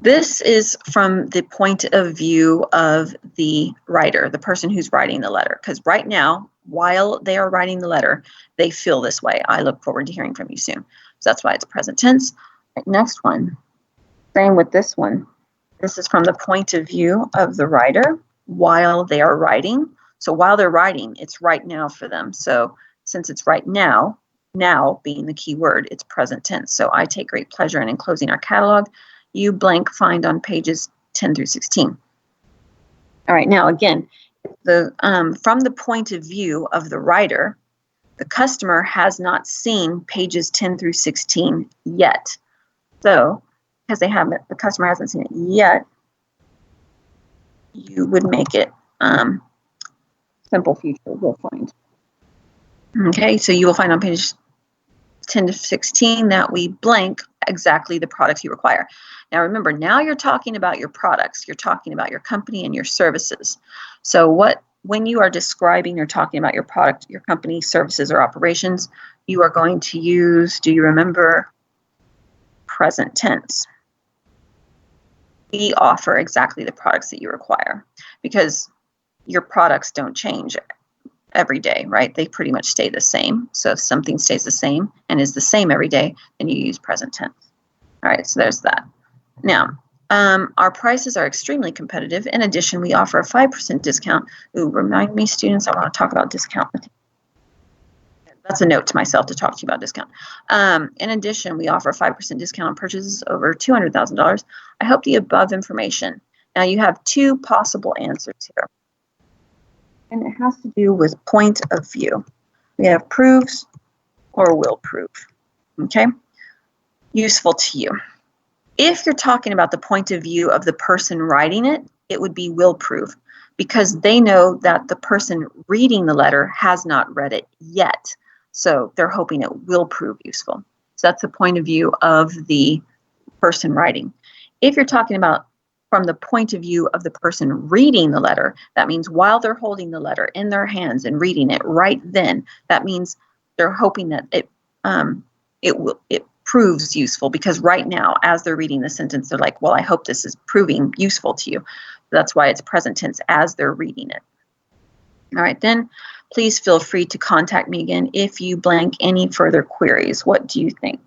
Speaker 1: this is from the point of view of the writer, the person who's writing the letter. Because right now, while they are writing the letter, they feel this way. I look forward to hearing from you soon. So that's why it's present tense. Right, next one, same with this one. This is from the point of view of the writer while they are writing. So while they're writing, it's right now for them. So since it's right now, now being the key word, it's present tense. So I take great pleasure in enclosing our catalog. You blank find on pages 10 through 16. All right, now again, from the point of view of the writer, the customer has not seen pages 10 through 16 yet. So, because the customer hasn't seen it yet, you would make it simple future, we'll find. Okay, so you will find on page 10 to 16 that we blank exactly the products you require. Now remember, now you're talking about your products. You're talking about your company and your services. So when you are describing or talking about your product, your company, services, or operations, you are going to use, do you remember, present tense. We offer exactly the products that you require because your products don't change every day, right? They pretty much stay the same. So if something stays the same and is the same every day, then you use present tense. All right, so there's that. Now, our prices are extremely competitive. In addition, we offer a 5% discount. Ooh, remind me, students, I want to talk about discount. That's a note to myself to talk to you about discount. In addition, we offer a 5% discount on purchases over $200,000. I hope the above information. Now, you have two possible answers here. and it has to do with point of view. We have proves or will prove, okay? Useful to you. If you're talking about the point of view of the person writing it, it would be will prove, because they know that the person reading the letter has not read it yet. So they're hoping it will prove useful. So that's the point of view of the person writing. If you're talking about from the point of view of the person reading the letter, that means while they're holding the letter in their hands and reading it right then, that means they're hoping that it proves useful, because right now, as they're reading the sentence, they're like, well, I hope this is proving useful to you. That's why it's present tense, as they're reading it. All right, then please feel free to contact me again if you blank any further queries. What do you think?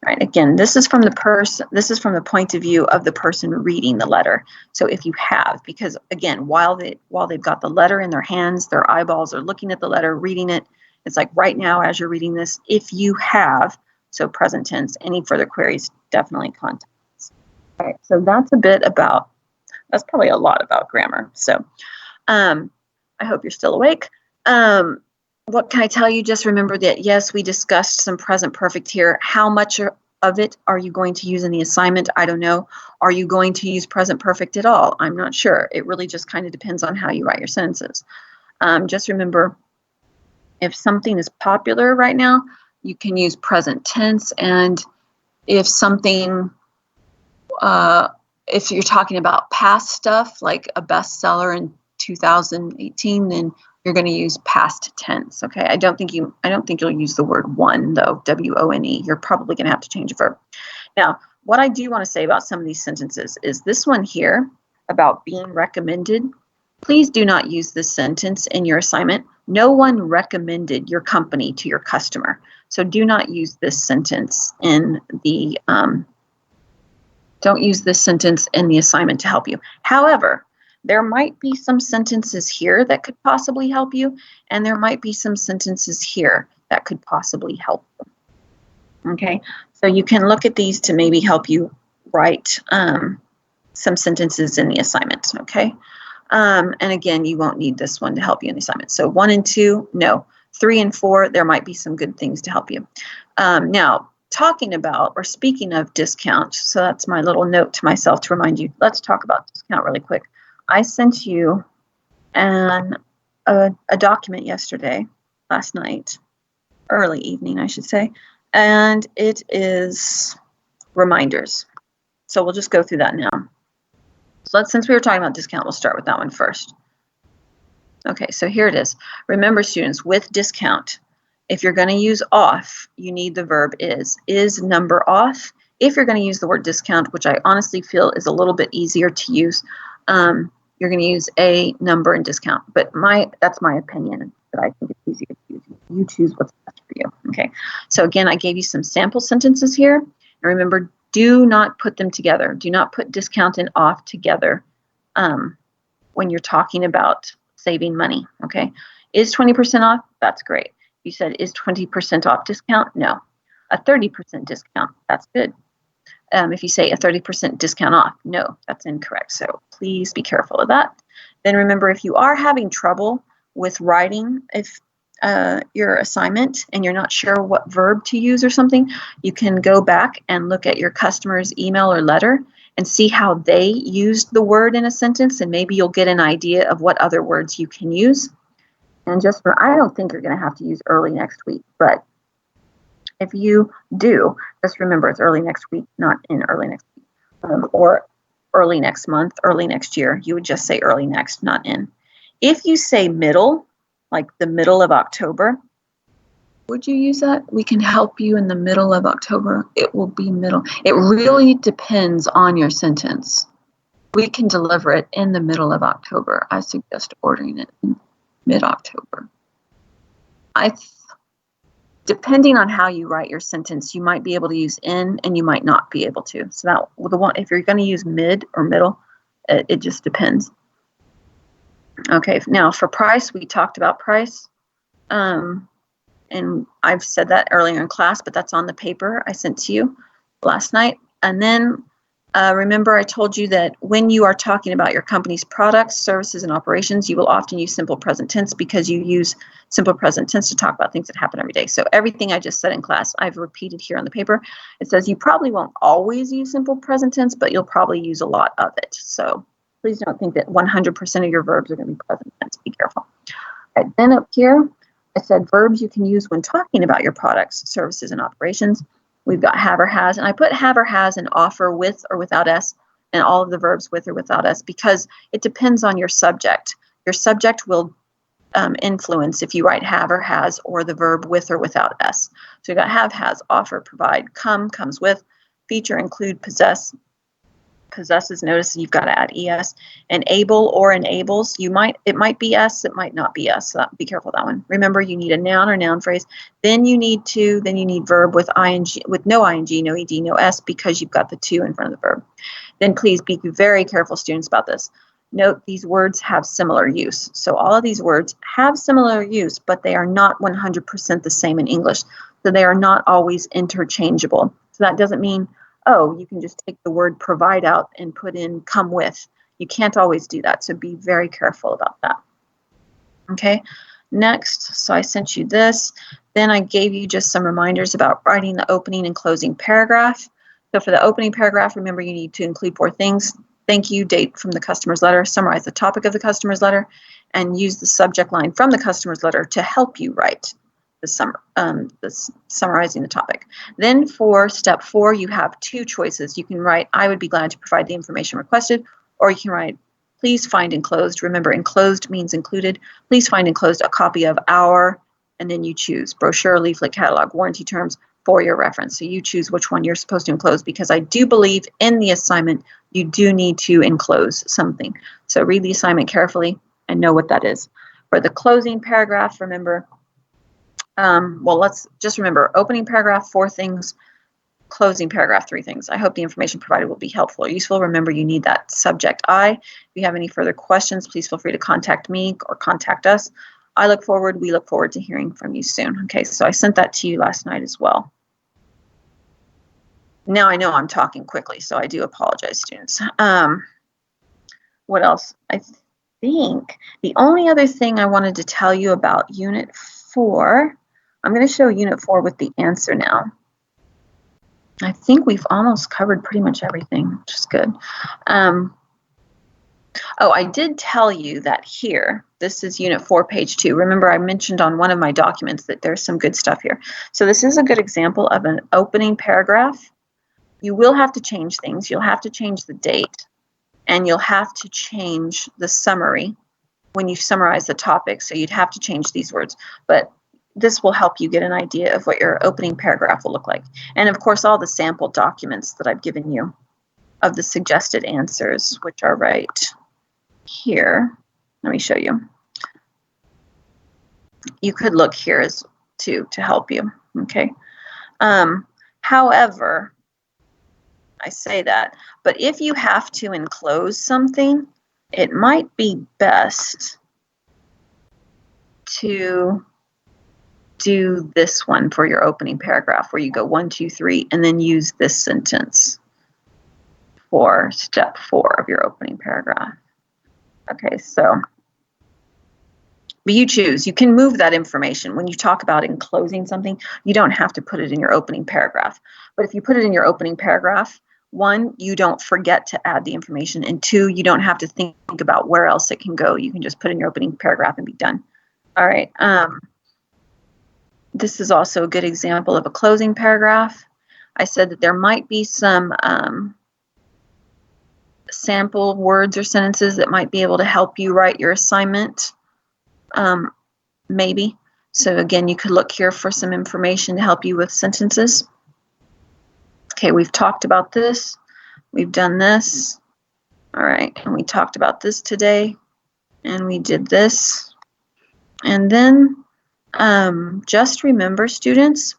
Speaker 1: All right, again, this is from the point of view of the person reading the letter. So if you have, because again, while they've got the letter in their hands, their eyeballs are looking at the letter, reading it. It's like right now, as you're reading this, if you have, so present tense, any further queries, definitely contact us. All right, so that's probably a lot about grammar. So I hope you're still awake. What can I tell you? Just remember that, yes, we discussed some present perfect here. How much of it are you going to use in the assignment? I don't know. Are you going to use present perfect at all? I'm not sure. It really just kind of depends on how you write your sentences. Just remember, if something is popular right now, you can use present tense. And if something, if you're talking about past stuff, like a bestseller in 2018, then you're going to use past tense. Okay, I don't think you'll use the word won, though. W-O-N-E. You're probably going to have to change a verb. Now, what I do want to say about some of these sentences is this one here about being recommended. Please do not use this sentence in your assignment. No one recommended your company to your customer. So do not use this sentence in the don't use this sentence in the assignment to help you. However, there might be some sentences here that could possibly help you, and there might be some sentences here that could possibly help you. Okay, so you can look at these to maybe help you write some sentences in the assignment. Okay, and again, you won't need this one to help you in the assignment. So 1 and 2, no. 3 and 4, there might be some good things to help you. Now, talking about or speaking of discount, so that's my little note to myself to remind you, let's talk about discount really quick. I sent you a document last night, early evening, I should say, and it is reminders. So we'll just go through that now. So since we were talking about discount, we'll start with that one first. Okay, so here it is. Remember, students, with discount, if you're going to use off, you need the verb is. Is number off? If you're going to use the word discount, which I honestly feel is a little bit easier to use, you're going to use a number and discount. But that's my opinion, but I think it's easier to use. You choose what's best for you. Okay. So again, I gave you some sample sentences here. And remember, do not put them together. Do not put discount and off together when you're talking about saving money. Okay. Is 20% off? That's great. You said, is 20% off discount? No. A 30% discount, that's good. If you say a 30% discount off, no, that's incorrect. So please be careful of that. Then remember, if you are having trouble with writing your assignment and you're not sure what verb to use or something, you can go back and look at your customer's email or letter and see how they used the word in a sentence, and maybe you'll get an idea of what other words you can use. And I don't think you're going to have to use early next week, but if you do, just remember it's early next week, not in early next week, or early next month, early next year. You would just say early next, not in. If you say middle, like the middle of October, would you use that? We can help you in the middle of October. It will be middle. It really depends on your sentence. We can deliver it in the middle of October. I suggest ordering it in mid-October. Depending on how you write your sentence, you might be able to use in and you might not be able to. So if you're going to use mid or middle, it just depends. Okay, now for price, we talked about price. And I've said that earlier in class, but that's on the paper I sent to you last night. And then Remember, I told you that when you are talking about your company's products, services, and operations, you will often use simple present tense because you use simple present tense to talk about things that happen every day. So everything I just said in class, I've repeated here on the paper. It says you probably won't always use simple present tense, but you'll probably use a lot of it. So please don't think that 100% of your verbs are going to be present tense. Be careful. All right, then up here, I said verbs you can use when talking about your products, services, and operations. We've got have or has, and I put have or has and offer with or without s, and all of the verbs with or without s because it depends on your subject. Your subject will influence if you write have or has or the verb with or without s. So you've got have, has, offer, provide, come, comes with, feature, include, possess, possesses, notice you've got to add es, enable or enables. It might be s, it might not be s. So be careful of that one. Remember, you need a noun or noun phrase. Then you need verb with ing, with no ing, no ed, no s, because you've got the to in front of the verb. Then please be very careful, students, about this. Note these words have similar use. So all of these words have similar use, but they are not 100% the same in English. So they are not always interchangeable. So that doesn't mean, oh, you can just take the word provide out and put in come with. You can't always do that, so be very careful about that. Okay, next, so I sent you this. Then I gave you just some reminders about writing the opening and closing paragraph. So for the opening paragraph, remember you need to include 4 things. Thank you, date from the customer's letter, summarize the topic of the customer's letter, and use the subject line from the customer's letter to help you write the summarizing the topic. Then for step 4, you have 2 choices. You can write, I would be glad to provide the information requested, or you can write, please find enclosed. Remember, enclosed means included. Please find enclosed a copy of our, and then you choose brochure, leaflet, catalog, warranty terms for your reference. So you choose which one you're supposed to enclose, because I do believe in the assignment you do need to enclose something. So read the assignment carefully and know what that is. For the closing paragraph, remember, well, let's just remember, opening paragraph, 4 things, closing paragraph, 3 things. I hope the information provided will be helpful or useful. Remember, you need that subject I. If you have any further questions, please feel free to contact me or contact us. We look forward to hearing from you soon. Okay, so I sent that to you last night as well. Now I know I'm talking quickly, so I do apologize, students. What else? I think the only other thing I wanted to tell you about Unit 4, I'm going to show Unit 4 with the answer now. I think we've almost covered pretty much everything, which is good. Oh, I did tell you that here, this is Unit 4, page 2. Remember, I mentioned on one of my documents that there's some good stuff here. So this is a good example of an opening paragraph. You will have to change things. You'll have to change the date, and you'll have to change the summary when you summarize the topic. So you'd have to change these words. But this will help you get an idea of what your opening paragraph will look like. And of course, all the sample documents that I've given you of the suggested answers, which are right here. Let me show you. You could look here as to help you, okay? However, I say that, but if you have to enclose something, it might be best to do this one for your opening paragraph, where you go 1, 2, 3, and then use this sentence for step 4 of your opening paragraph. Okay, so, but you choose. You can move that information. When you talk about enclosing something, you don't have to put it in your opening paragraph. But if you put it in your opening paragraph, 1, you don't forget to add the information, and 2, you don't have to think about where else it can go. You can just put it in your opening paragraph and be done. All right. This is also a good example of a closing paragraph. I said that there might be some sample words or sentences that might be able to help you write your assignment, maybe. So again, you could look here for some information to help you with sentences. Okay, we've talked about this. We've done this. All right, and we talked about this today, and we did this. And then just remember, students,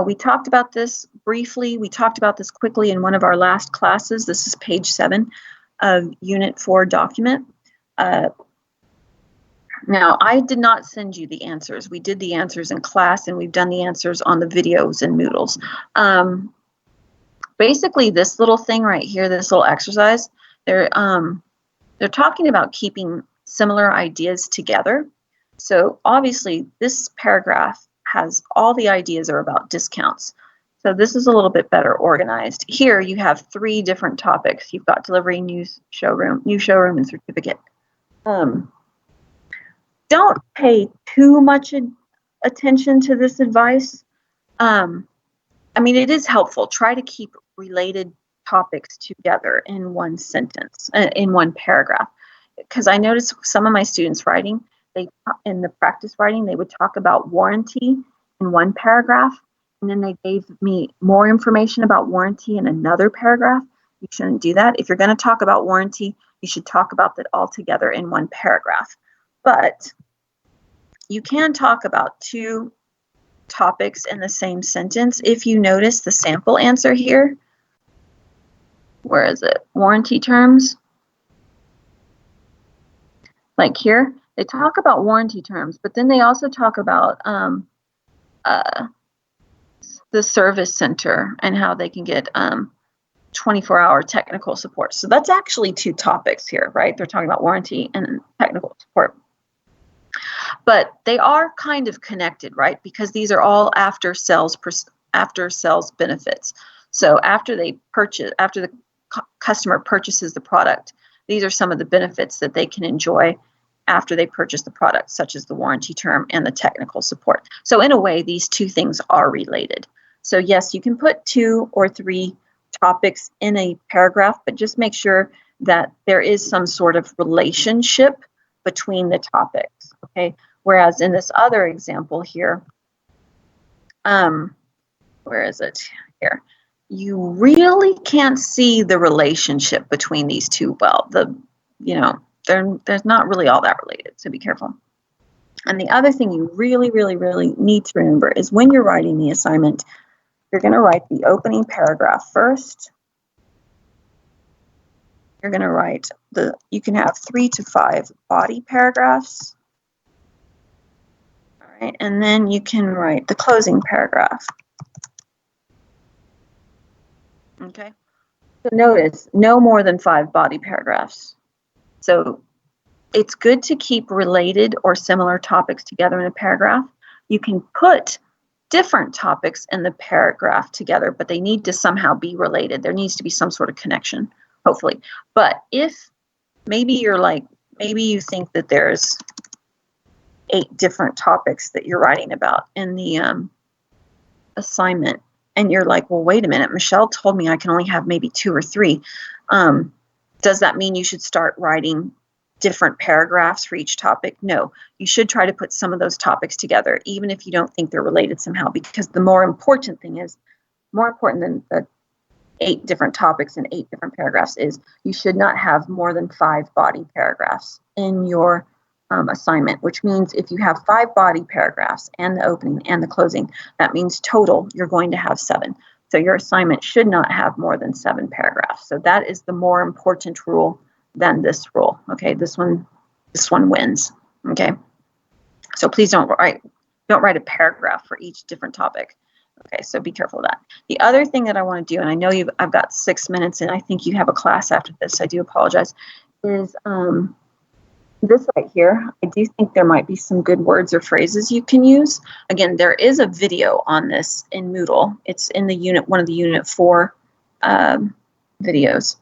Speaker 1: we talked about this briefly. We talked about this quickly in one of our last classes. This is page 7 of Unit 4 document. Now, I did not send you the answers. We did the answers in class, and we've done the answers on the videos in Moodles. Basically, this little thing right here, this little exercise, they're talking about keeping similar ideas together. So obviously, this paragraph has all the ideas are about discounts. So this is a little bit better organized. Here you have 3 different topics. You've got delivery, new showroom, and certificate. Don't pay too much attention to this advice. I mean, it is helpful. Try to keep related topics together in one sentence, in one paragraph. Because I noticed some of my students writing, in the practice writing, they would talk about warranty in one paragraph, and then they gave me more information about warranty in another paragraph. You shouldn't do that. If you're going to talk about warranty, you should talk about that all together in one paragraph. But you can talk about 2 topics in the same sentence. If you notice the sample answer here, where is it? Warranty terms. Like here, they talk about warranty terms, but then they also talk about the service center and how they can get 24-hour technical support. So that's actually 2 topics here, right? They're talking about warranty and technical support. But they are kind of connected, right? Because these are all after sales benefits. So after the customer purchases the product, these are some of the benefits that they can enjoy after they purchase the product, such as the warranty term and the technical support. So in a way, these 2 things are related. So yes, you can put 2 or 3 topics in a paragraph, but just make sure that there is some sort of relationship between the topics, okay? Whereas in this other example here, where is it? Here. You really can't see the relationship between these 2 well. There's not really all that related, so be careful. And the other thing you really, really, really need to remember is when you're writing the assignment, you're going to write the opening paragraph first. You're going to write you can have 3 to 5 body paragraphs. All right, and then you can write the closing paragraph. Okay, so notice no more than 5 body paragraphs. So it's good to keep related or similar topics together in a paragraph. You can put different topics in the paragraph together, but they need to somehow be related. There needs to be some sort of connection, hopefully. But if maybe you think that there's 8 different topics that you're writing about in the assignment, and you're like, well, wait a minute, Michelle told me I can only have maybe 2 or 3. Does that mean you should start writing different paragraphs for each topic? No, you should try to put some of those topics together, even if you don't think they're related somehow, because the more important than the 8 different topics and 8 different paragraphs is you should not have more than 5 body paragraphs in your assignment, which means if you have 5 body paragraphs and the opening and the closing, that means total you're going to have 7. So your assignment should not have more than 7 paragraphs. So that is the more important rule than this rule. Okay, this one wins. Okay, so please don't write a paragraph for each different topic. Okay, so be careful of that. The other thing that I want to do, and I know I've got 6 minutes, and I think you have a class after this. I do apologize. Is this right here. I do think there might be some good words or phrases you can use. Again, there is a video on this in Moodle. It's in one of the Unit 4 videos.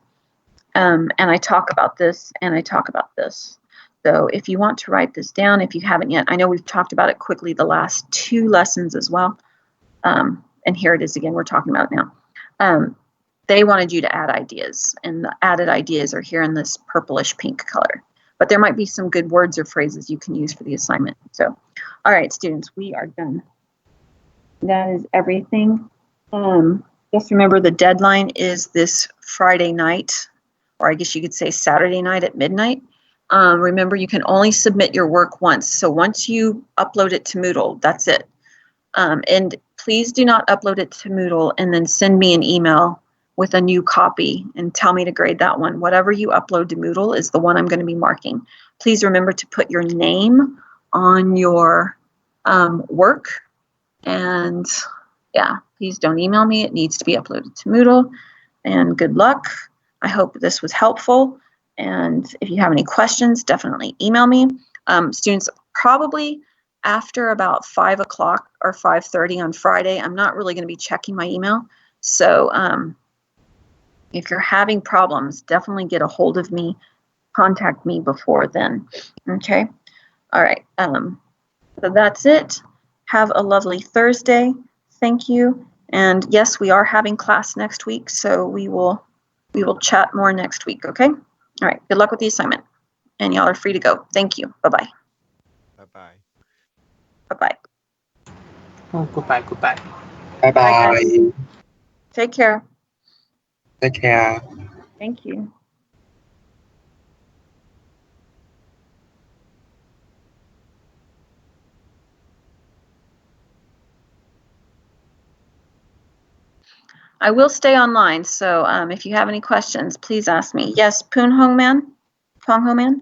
Speaker 1: And I talk about this and I talk about this. So if you want to write this down, if you haven't yet, I know we've talked about it quickly the last 2 lessons as well. And here it is again, we're talking about it now. They wanted you to add ideas, and the added ideas are here in this purplish pink color. But there might be some good words or phrases you can use for the assignment. So, all right, students, we are done. That is everything. Just remember the deadline is this Friday night, or I guess you could say Saturday night at midnight. Remember, you can only submit your work once. So once you upload it to Moodle, that's it. And please do not upload it to Moodle and then send me an email with a new copy and tell me to grade that one. Whatever you upload to Moodle is the one I'm going to be marking. Please remember to put your name on your work. And yeah, please don't email me. It needs to be uploaded to Moodle. And good luck. I hope this was helpful. And if you have any questions, definitely email me. Students, probably after about 5 o'clock or 5:30 on Friday, I'm not really going to be checking my email. So if you're having problems, definitely get a hold of me. Contact me before then. Okay. All right. So that's it. Have a lovely Thursday. Thank you. And yes, we are having class next week, so we will chat more next week. Okay. All right. Good luck with the assignment. And y'all are free to go. Thank you. Bye-bye.
Speaker 2: Bye-bye.
Speaker 1: Bye-bye.
Speaker 3: Oh, goodbye, goodbye.
Speaker 1: Bye,
Speaker 4: Bye
Speaker 1: guys.
Speaker 4: bye.
Speaker 1: Take care.
Speaker 4: Take care.
Speaker 1: Thank you. I will stay online, so if you have any questions, please ask me. Yes, Poon Hong Man? Pong Ho Man?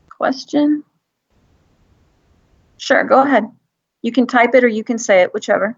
Speaker 1: Question? Sure, go ahead. You can type it or you can say it, whichever.